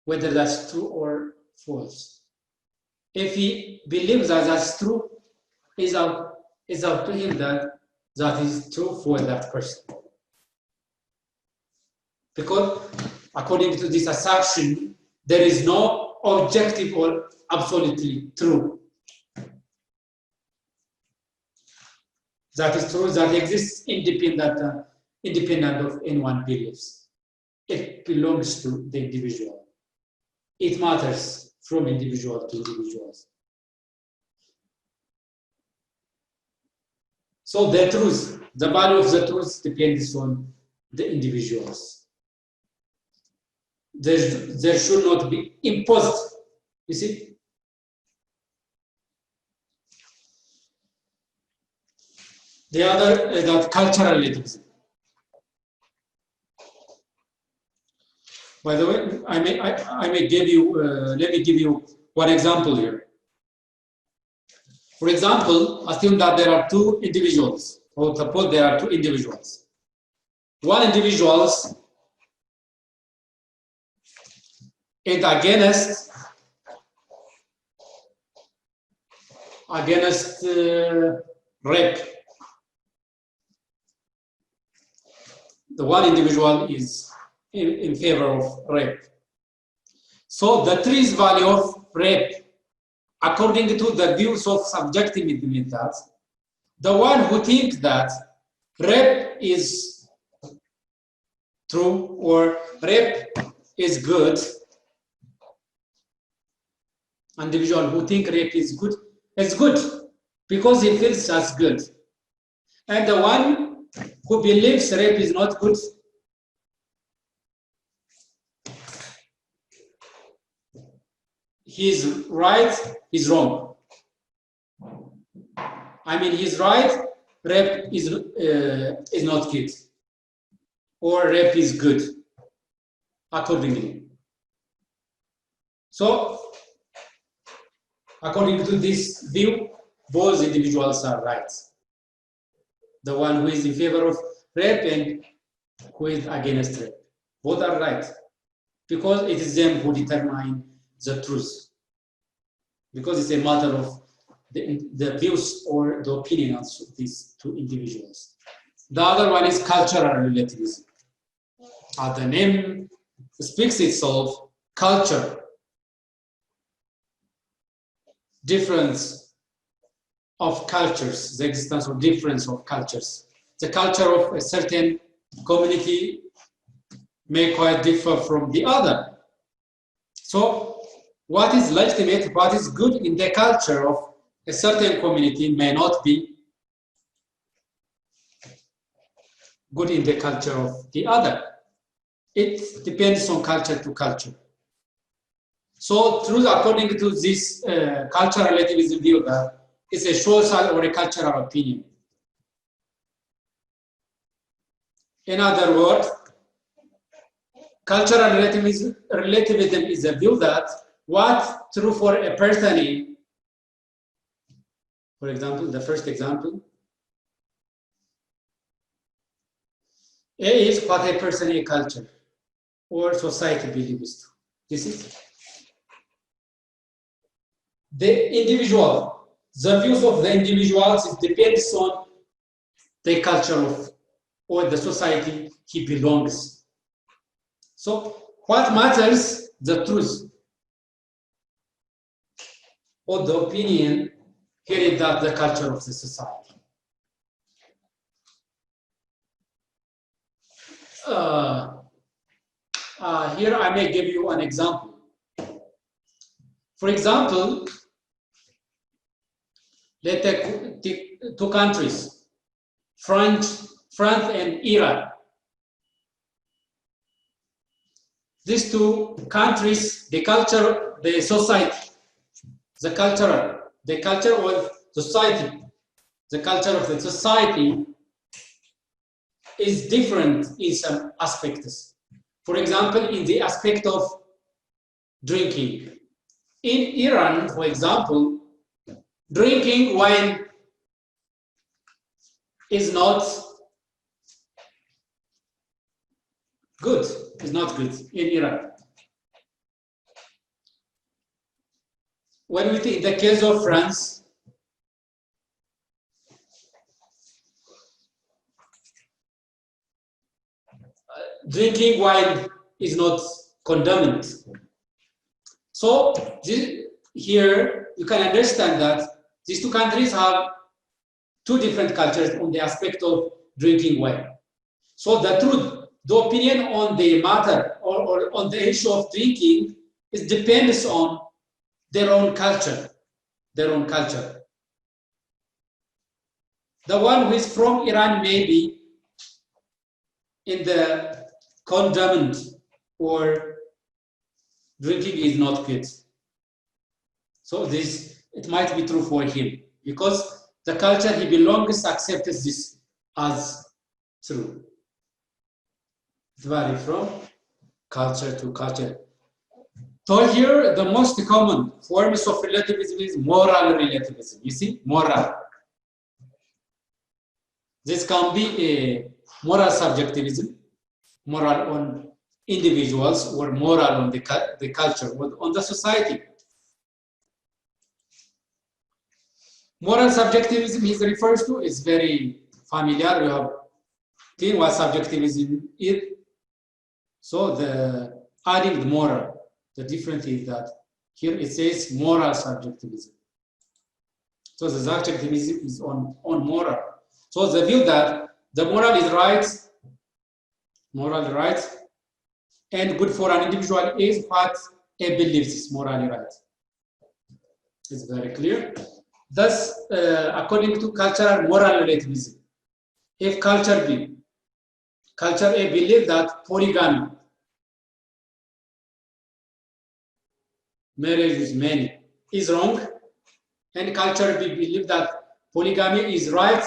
whether that's true or false. If he believes that that's true, it's up to him that is true for that person. Because according to this assumption, there is no objective or absolutely true. That is true, that exists independent of anyone's beliefs. It belongs to the individual. It matters from individual to individuals. So the truth, the value of the truth depends on the individuals. There should not be imposed, you see? The other is that cultural relativism. By the way, I may give you, let me give you one example here. For example, assume that there are two individuals, or suppose there are two individuals. One individual is against rape. The one individual is in favor of rape. So the truth value of rape, according to the views of subjectivism, is that the one who thinks that rape is true or rape is good, individual who think rape is good because he feels that's good. And the one who believes rape is not good, he's right, he's wrong. I mean, he's right, rape is not good, or rape is good, accordingly. So, according to this view, both individuals are right. The one who is in favor of rape and who is against rape. Both are right, because it is them who determine the truth. Because it's a matter of the views or the opinions of these two individuals. The other one is cultural relativism. As the name speaks itself, culture, difference of cultures, the existence of difference of cultures. The culture of a certain community may quite differ from the other. So, what is legitimate, what is good in the culture of a certain community may not be good in the culture of the other. It depends on culture to culture. So, truth according to this cultural relativism view, that is a social or a cultural opinion. In other words, cultural relativism is a view that what's true for a person is, for example, the first example, A is what a person, a culture, or society believes to. This is the individual. The views of the individuals depends on the culture of or the society he belongs. So what matters, the truth or the opinion, here is that the culture of the society. Here I may give you an example. For example, let's take two countries, France and Iran. These two countries, the culture, the society, the culture of society, the culture of the society is different in some aspects. For example, in the aspect of drinking. In Iran, for example, drinking wine is not good. It's not good in Iran. When we take the case of France, drinking wine is not condemned. So here you can understand that these two countries have two different cultures on the aspect of drinking wine. So the truth, the opinion on the matter or on the issue of drinking is depends on their own culture, The one who is from Iran may be in the condemned or drinking is not good. So it might be true for him because the culture he belongs accepts this as true. It varies from culture to culture. So here, the most common forms of relativism is moral relativism. You see, moral. This can be a moral subjectivism, moral on individuals, or moral on the culture, or on the society. Moral subjectivism he refers to is very familiar. We have seen what subjectivism is. So adding the moral. The difference is that here it says moral subjectivism. So the subjectivism is on moral. So the view that the moral is right, and good for an individual is what a belief is morally right. It's very clear. Thus, according to cultural moral relativism, if culture A believes that polygamy, marriage with many, is wrong, and culture B believes that polygamy is right,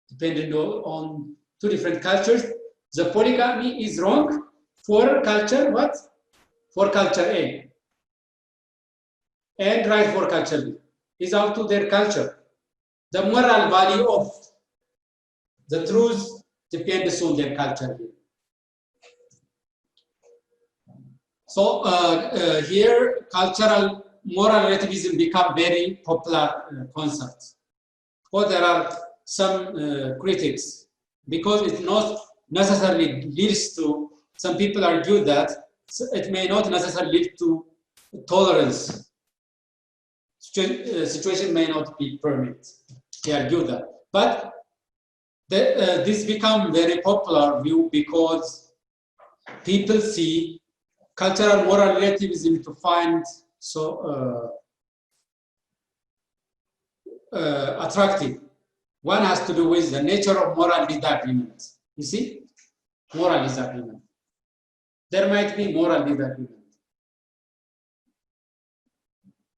depending on two different cultures. The polygamy is wrong for culture what? For culture A, and right for culture B. Is up to their culture. The moral value of the truth depends on their culture. So here, cultural moral relativism become very popular concept. But there are some critics because it not necessarily leads to. Some people argue that it may not necessarily lead to tolerance. Situation may not be permanent. They argue that, but this become very popular view because people see cultural moral relativism to find so attractive. One has to do with the nature of moral disagreement. You see, moral disagreement. There might be moral disagreement.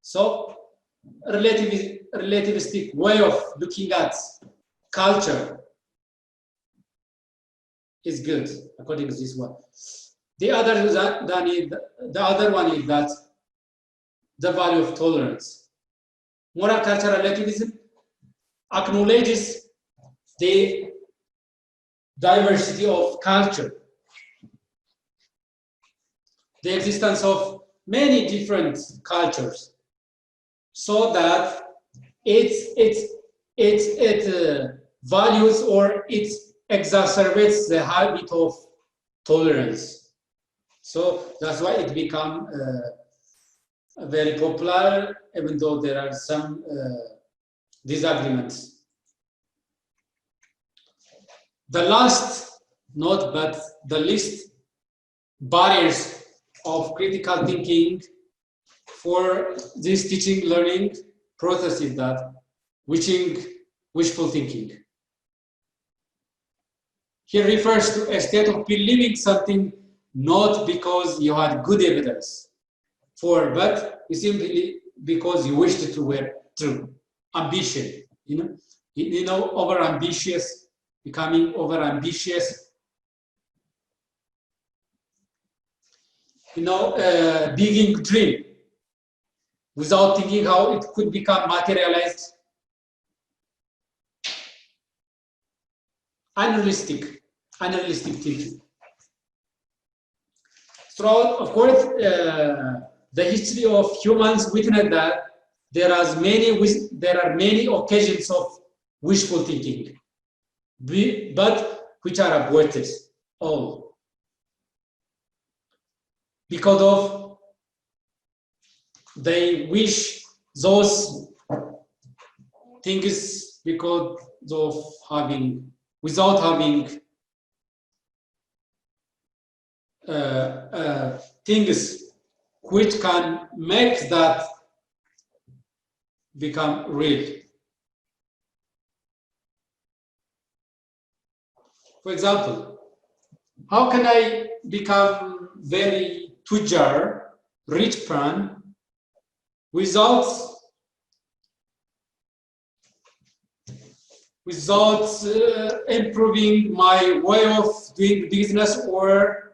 So, relativistic way of looking at culture is good, according to this one. The other one is that the value of tolerance. Moral cultural relativism acknowledges the diversity of culture, the existence of many different cultures, so that it values or it exacerbates the habit of tolerance. So that's why it become very popular, even though there are some disagreements. The last, not but the least barriers of critical thinking for this teaching learning process is that wishful thinking. Here refers to a state of believing something not because you had good evidence for, but simply because you wished it to be true. Ambition, over ambitious, becoming over ambitious. Being dream without thinking how it could become materialized. Unrealistic thinking. Throughout, of course, the history of humans witness that there are many occasions of wishful thinking, but which are aborted all because of they wish those things because of without having things which can make that become real. For example, how can I become very tujar, rich man, without improving my way of doing business or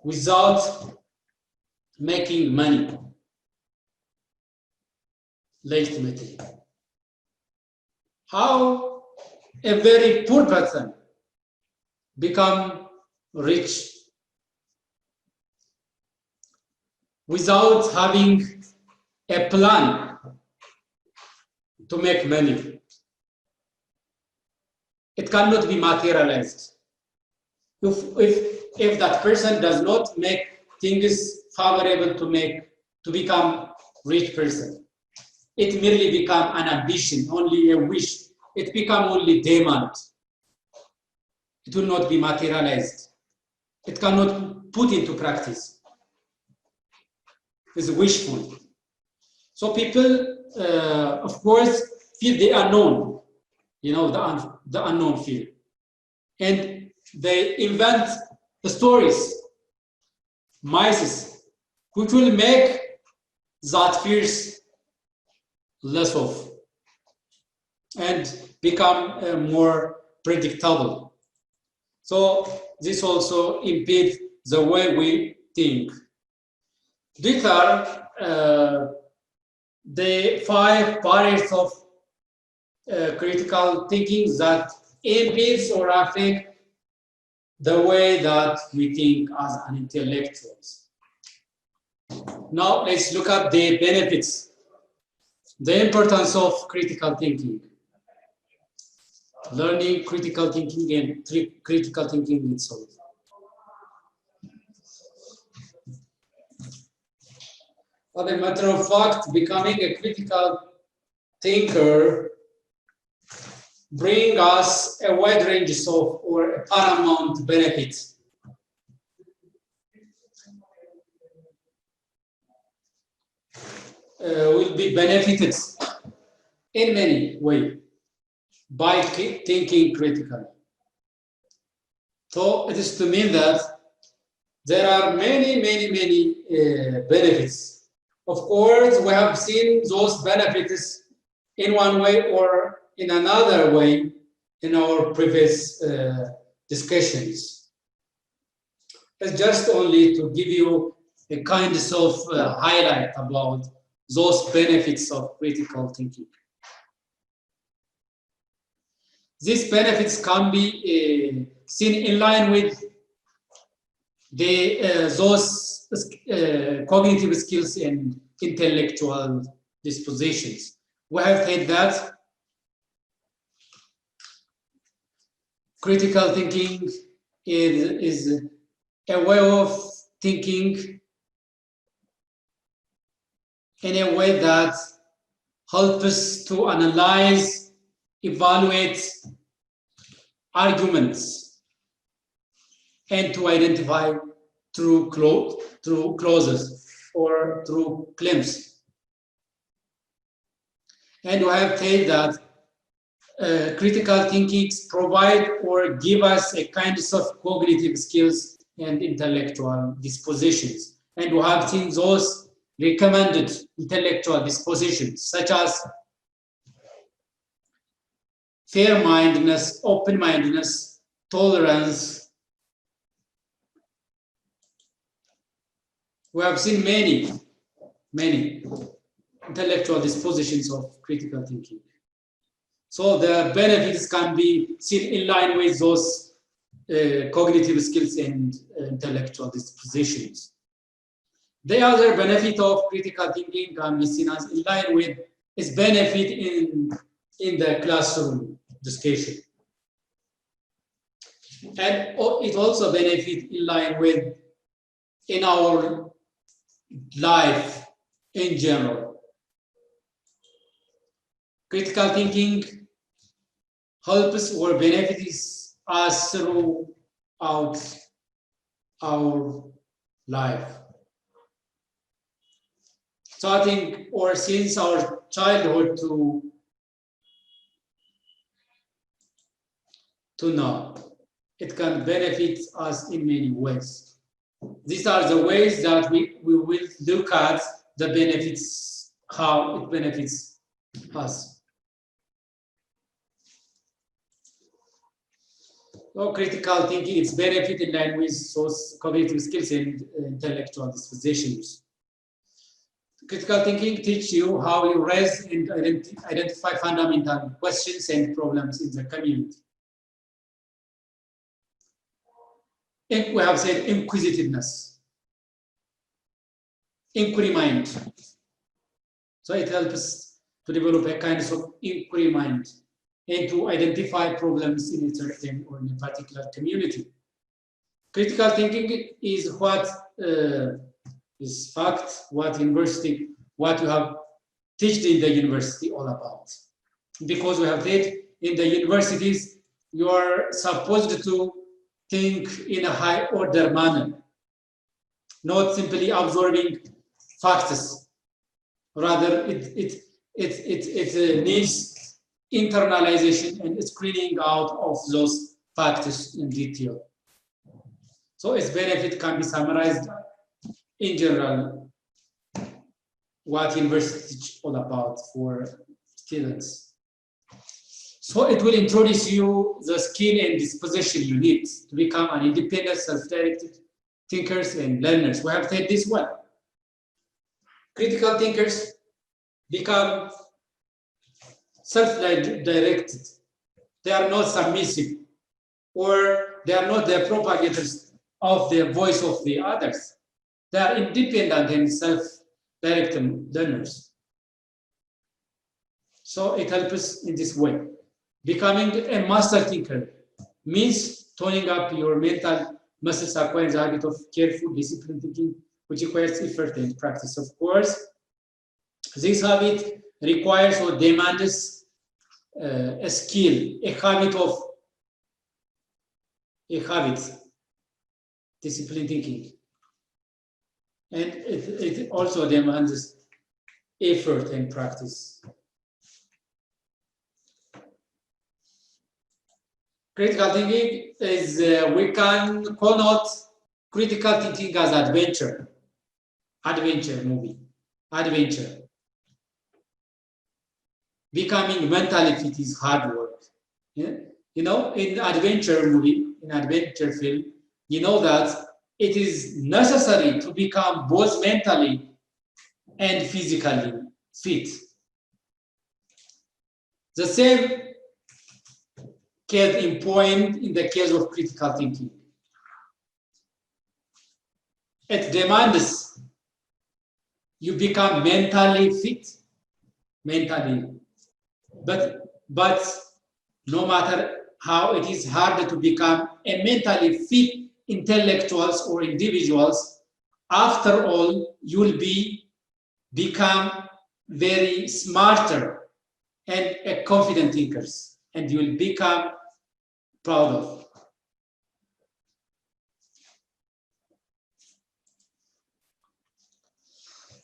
without making money legitimately? How a very poor person become rich without having a plan to make money? It cannot be materialized. If that person does not make things favorable to become rich person, it merely become an ambition, only a wish. It become only demand. It will not be materialized. It cannot put into practice. It's wishful. So people, of course, feel the unknown, the unknown fear. And they invent the stories, myths, which will make that fears less of and become more predictable. So this also impedes the way we think. These are the 5 barriers of critical thinking that impedes or affect the way that we think as an intellectuals. Now let's look at the benefits, the importance of critical thinking, learning critical thinking and critical thinking itself. As a matter of fact, becoming a critical thinker brings us a wide range of or a paramount benefits. Will be benefited in many ways by thinking critically. So it is to mean that there are many benefits. Of course, we have seen those benefits in one way or in another way in our previous discussions. It's just only to give you a kind of highlight about those benefits of critical thinking. These benefits can be seen in line with those cognitive skills and intellectual dispositions. We have said that critical thinking is a way of thinking in a way that helps us to analyze, evaluate arguments, and to identify true clauses or true claims. And we have said that critical thinking provide or give us a kind of cognitive skills and intellectual dispositions. And we have seen those recommended intellectual dispositions, such as fair-mindedness, open-mindedness, tolerance. We have seen many intellectual dispositions of critical thinking. So the benefits can be seen in line with those cognitive skills and intellectual dispositions. The other benefit of critical thinking can be seen as in line with its benefit in the classroom discussion. And it also benefits in line with in our life in general. Critical thinking helps or benefits us throughout our life. Starting or since our childhood to now, it can benefit us in many ways. These are the ways that we will look at the benefits, how it benefits us. So critical thinking is benefit in line with those cognitive skills and intellectual dispositions. Critical thinking teaches you how you raise and identify fundamental questions and problems in the community. We have said inquisitiveness, inquiry mind. So it helps us to develop a kind of inquiry mind and to identify problems in a certain or in a particular community. Critical thinking is what is fact, what you have taught in the university all about. Because we have said in the universities, you are supposed to think in a high order manner, not simply absorbing facts. Rather, it needs internalization and screening out of those facts in detail. So its benefit can be summarized in general, what university is all about for students. So it will introduce you the skill and disposition you need to become an independent, self-directed thinkers and learners. We have said this one. Critical thinkers become self-directed. They are not submissive, or they are not the propagators of the voice of the others. They are independent and self-directed learners. So it helps us in this way. Becoming a master thinker means toning up your mental muscles, acquiring the habit of careful, disciplined thinking, which requires effort and practice. Of course, this habit requires or demands a skill, a habit, disciplined thinking. And it also demands effort and practice. Critical thinking is, we can connote critical thinking as adventure movie. Becoming mentally fit is hard work. Yeah? You know, in adventure movie, in adventure film, you know that it is necessary to become both mentally and physically fit. The same case in point in the case of critical thinking. It demands you become mentally fit, but no matter how it is harder to become a mentally fit intellectuals or individuals. After all, you will become very smarter and a confident thinkers, and you will become proud of.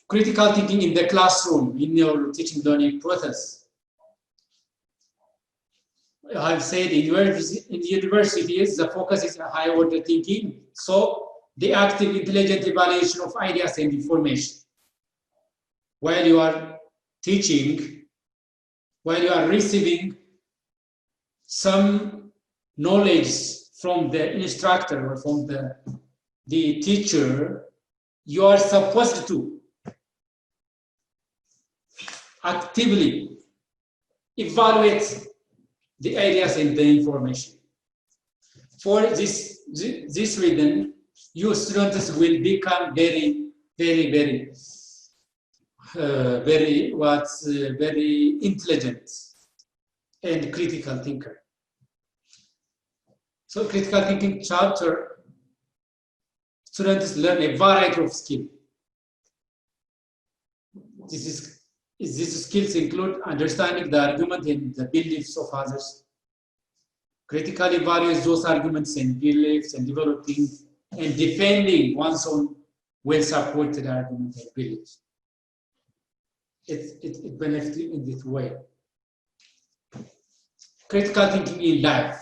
Critical thinking in the classroom, in your teaching learning process. I've said in universities, the focus is high order thinking. So the active, intelligent evaluation of ideas and information. While you are teaching, while you are receiving some knowledge from the instructor or from the teacher, you are supposed to actively evaluate the ideas and the information. For this reason, you students will become very intelligent and critical thinker. So critical thinking chapter, students learn a variety of skills. These skills include understanding the argument and the beliefs of others, critically evaluate those arguments and beliefs, and developing and defending one's own well-supported argument and beliefs. It benefits in this way. Critical thinking in life,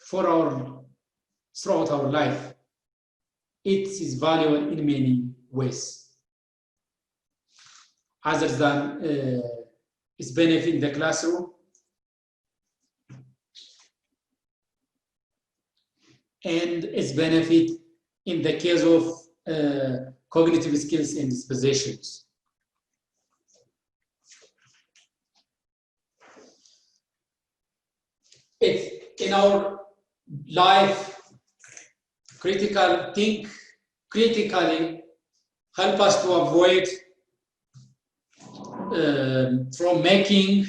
throughout our life, it is valuable in many ways. Other than its benefit in the classroom, and its benefit in the case of cognitive skills and dispositions. If in our life, critically help us to avoid from making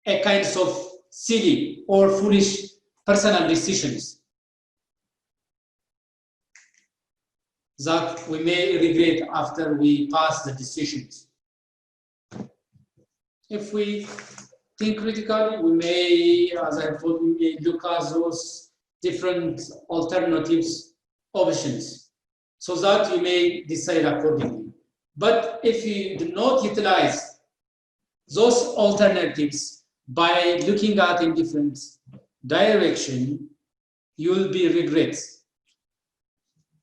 a kinds of silly or foolish personal decisions that we may regret after we pass the decisions. If we think critically, we may, as I told you, we may look at those different alternatives, options, so that we may decide accordingly. But if you do not utilize those alternatives by looking at in different direction, you will be regret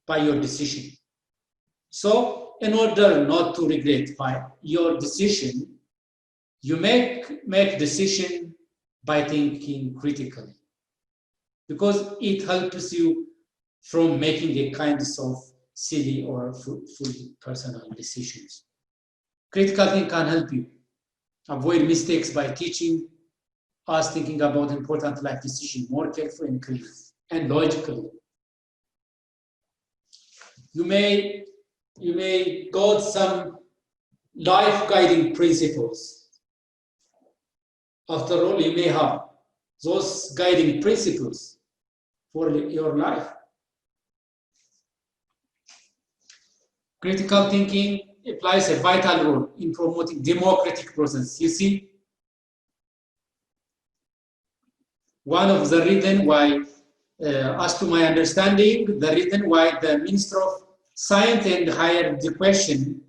by your decision. So in order not to regret by your decision, you make decision by thinking critically, because it helps you from making a kind of silly or full personal decisions. Critical thinking can help you avoid mistakes by teaching us thinking about important life decisions more carefully and clearly and logically. You may got some life guiding principles. After all, you may have those guiding principles for your life. Critical thinking applies a vital role in promoting democratic process. You see, one of the reasons why, as to my understanding, the reason why the Minister of Science and Higher Education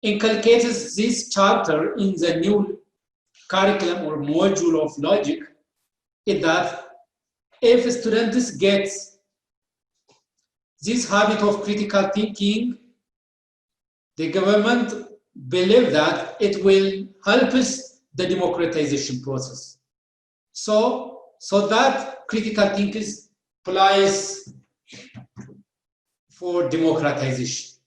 inculcates this chapter in the new curriculum or module of logic is that if students get this habit of critical thinking, the government believes that it will help us the democratization process. So that critical thinking applies for democratization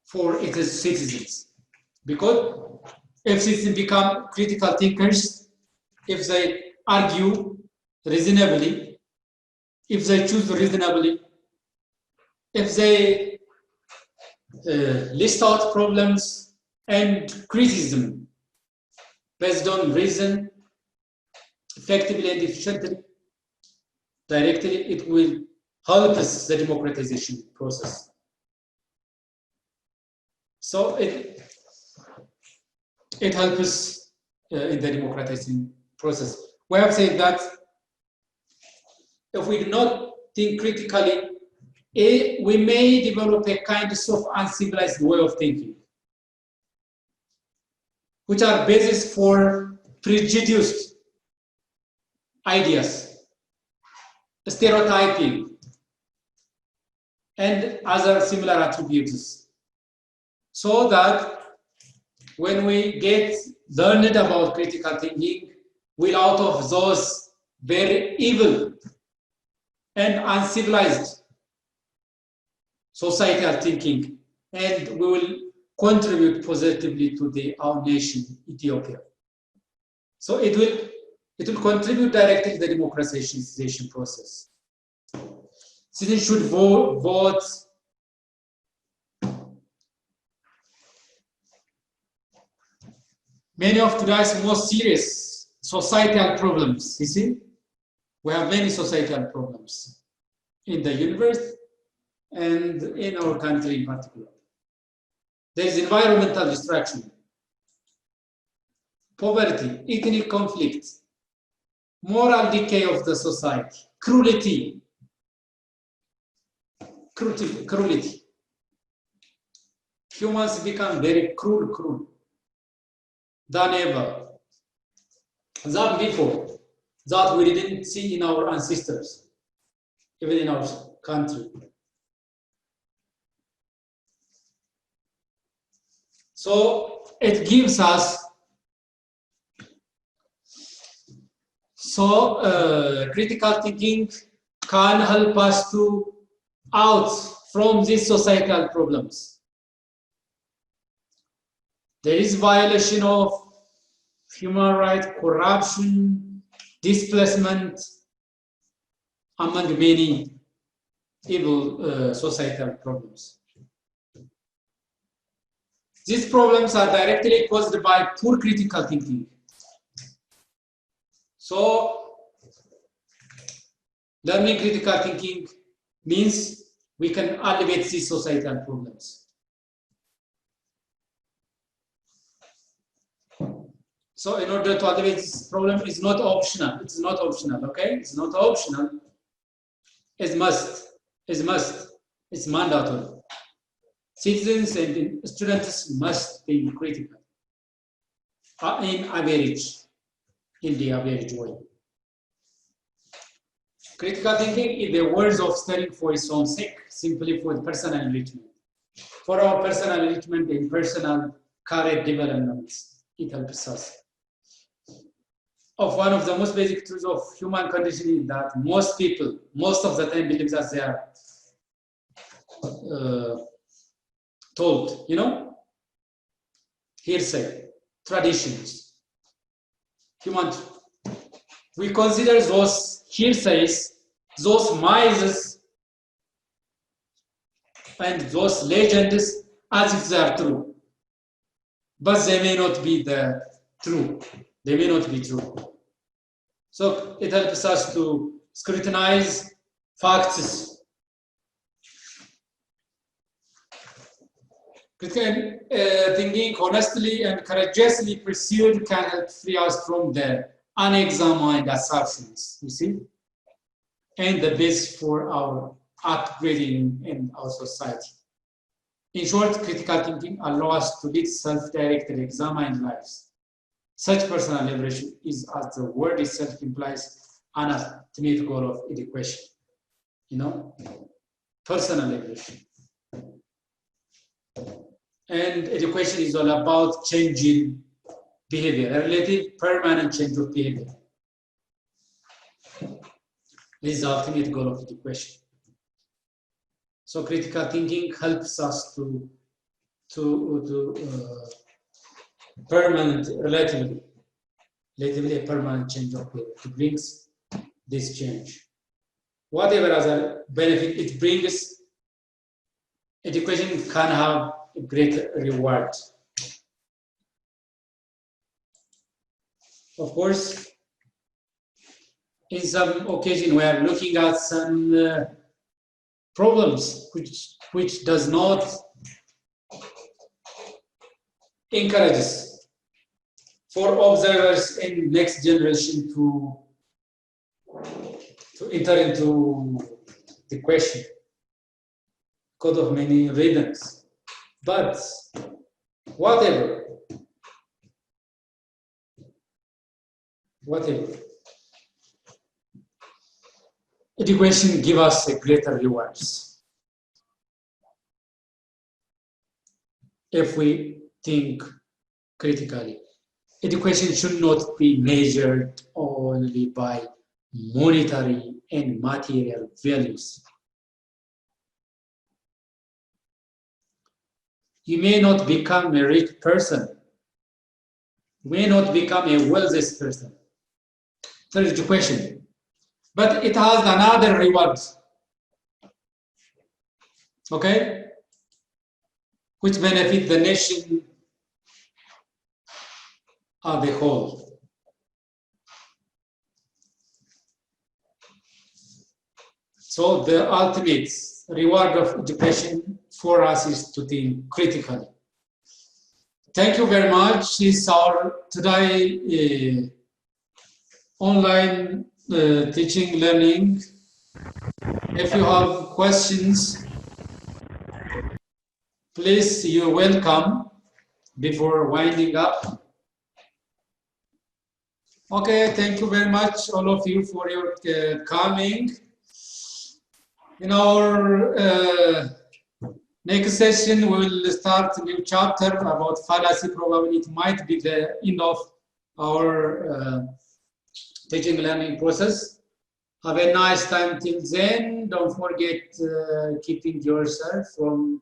for its citizens. Because if citizens become critical thinkers, if they argue reasonably, if they choose reasonably, if they list out problems and criticism based on reason, effectively and efficiently, directly, it will help us the democratization process. So it helps us in the democratizing process. We have said that if we do not think critically, we may develop a kind of uncivilized way of thinking, which are basis for prejudiced ideas, stereotyping, and other similar attributes. So that when we get learned about critical thinking, we'll out of those very evil and uncivilized societal thinking, and we will contribute positively to our nation, Ethiopia. So it will contribute directly to the democratization process. Citizens should vote. Many of today's most serious societal problems, you see, we have many societal problems in the universe and in our country in particular. There is environmental destruction, poverty, ethnic conflict, moral decay of the society, cruelty. Humans become very cruel than ever, than before, that we didn't see in our ancestors, even in our country. So it gives us, critical thinking can help us to out from these societal problems. There is violation of human rights, corruption, displacement, among many evil societal problems. These problems are directly caused by poor critical thinking. So, learning critical thinking means we can alleviate these societal problems. So in order to alleviate this problem, it's not optional. It's not optional, okay? It's not optional. It's must. It's must. It's mandatory. Citizens and students must think critical in the average way. Critical thinking is the words of studying for its own sake, simply for personal enrichment. For our personal enrichment and personal career developments, it helps us. Of one of the most basic truths of human conditioning is that most people, most of the time, believe that they are told, hearsay, traditions. We consider those hearsays, those myths, and those legends as if they are true. But they may not be true. They may not be true. So it helps us to scrutinize facts. Critical thinking honestly and courageously pursued can help free us from the unexamined assumptions, you see, and the base for our upgrading in our society. In short, critical thinking allows us to lead self-directed, examined lives. Such personal liberation is, as the word itself implies, an ultimate goal of education. Personal liberation. And education is all about changing behavior, a relative permanent change of behavior. This is the ultimate goal of education. So critical thinking helps us to relatively a permanent change of behavior. It brings this change. Whatever other benefit it brings, education can have a great reward. Of course, in some occasion we are looking at some problems which does not encourage us for observers in next generation to enter into the question because of many reasons. But whatever, education give us a greater rewards if we think critically. Education should not be measured only by monetary and material values. You may not become a rich person, you may not become a wealthiest person through education, but it has another reward, okay, which benefit the nation as a whole. So the ultimate reward of education for us is to think critically. Thank you very much. This is our today online teaching learning. If you have questions, please, you're welcome before winding up. Okay, thank you very much, all of you, for your coming. In our next session, we will start a new chapter about fallacy. Probably it might be the end of our teaching learning process. Have a nice time till then. Don't forget keeping yourself from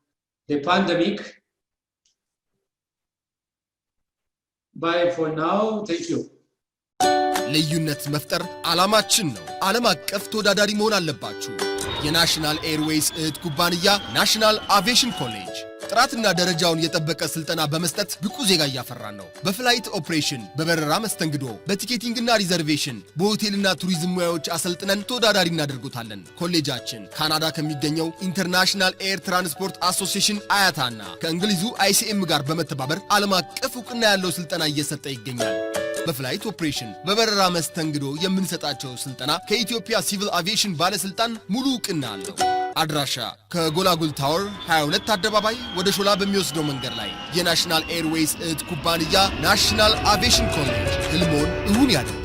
the pandemic. Bye for now. Thank you. ልዩነት መፍጠር ዓላማችን ነው። ዓለም አቀፍ ተወዳዳሪ መሆን አለባችሁ። የናሽናል ኤርዌይስ እህት ኩባንያ ናሽናል አቪዬሽን ኮሌጅ ጥራትና ደረጃውን የጠበቀ ስልጠና በመስጠት ብቁ ዜጋ እያፈራን ነው። በፍላይት ኦፕሬሽን፣ በበረራ መስተንግዶ፣ በቲኬቲንግና ሪዘርቬሽን፣ በሆቴልና ቱሪዝም ሙያዎች አሰልጥነን ተወዳዳሪ እናደርጉታለን። ኮሌጃችን ካናዳ ከሚገኘው ኢንተርናሽናል ኤር ትራንስፖርት አሶሲዬሽን አያታና ከእንግሊዙ ICM ጋር በመተባበር ዓለም አቀፍ ዕውቅና ያለው ስልጠና እየሰጠ ይገኛል። በፍላይት ኦፕሬሽን በበረራ መስተንግዶ የምንሰጣቸው ስልጠና ከኢትዮጵያ ሲቪል አቪዬሽን ባለስልጣን ሙሉ ዕውቅና አለው። አድራሻ ከጎላጉል ታወር 22 አደባባይ ወደ ሾላ በሚወስደው መንገድ ላይ የናሽናል ኤርዌይስ እህት ኩባንያ ናሽናል አቪዬሽን ኮሌጅ ህልሞን እውን ያድርጉ።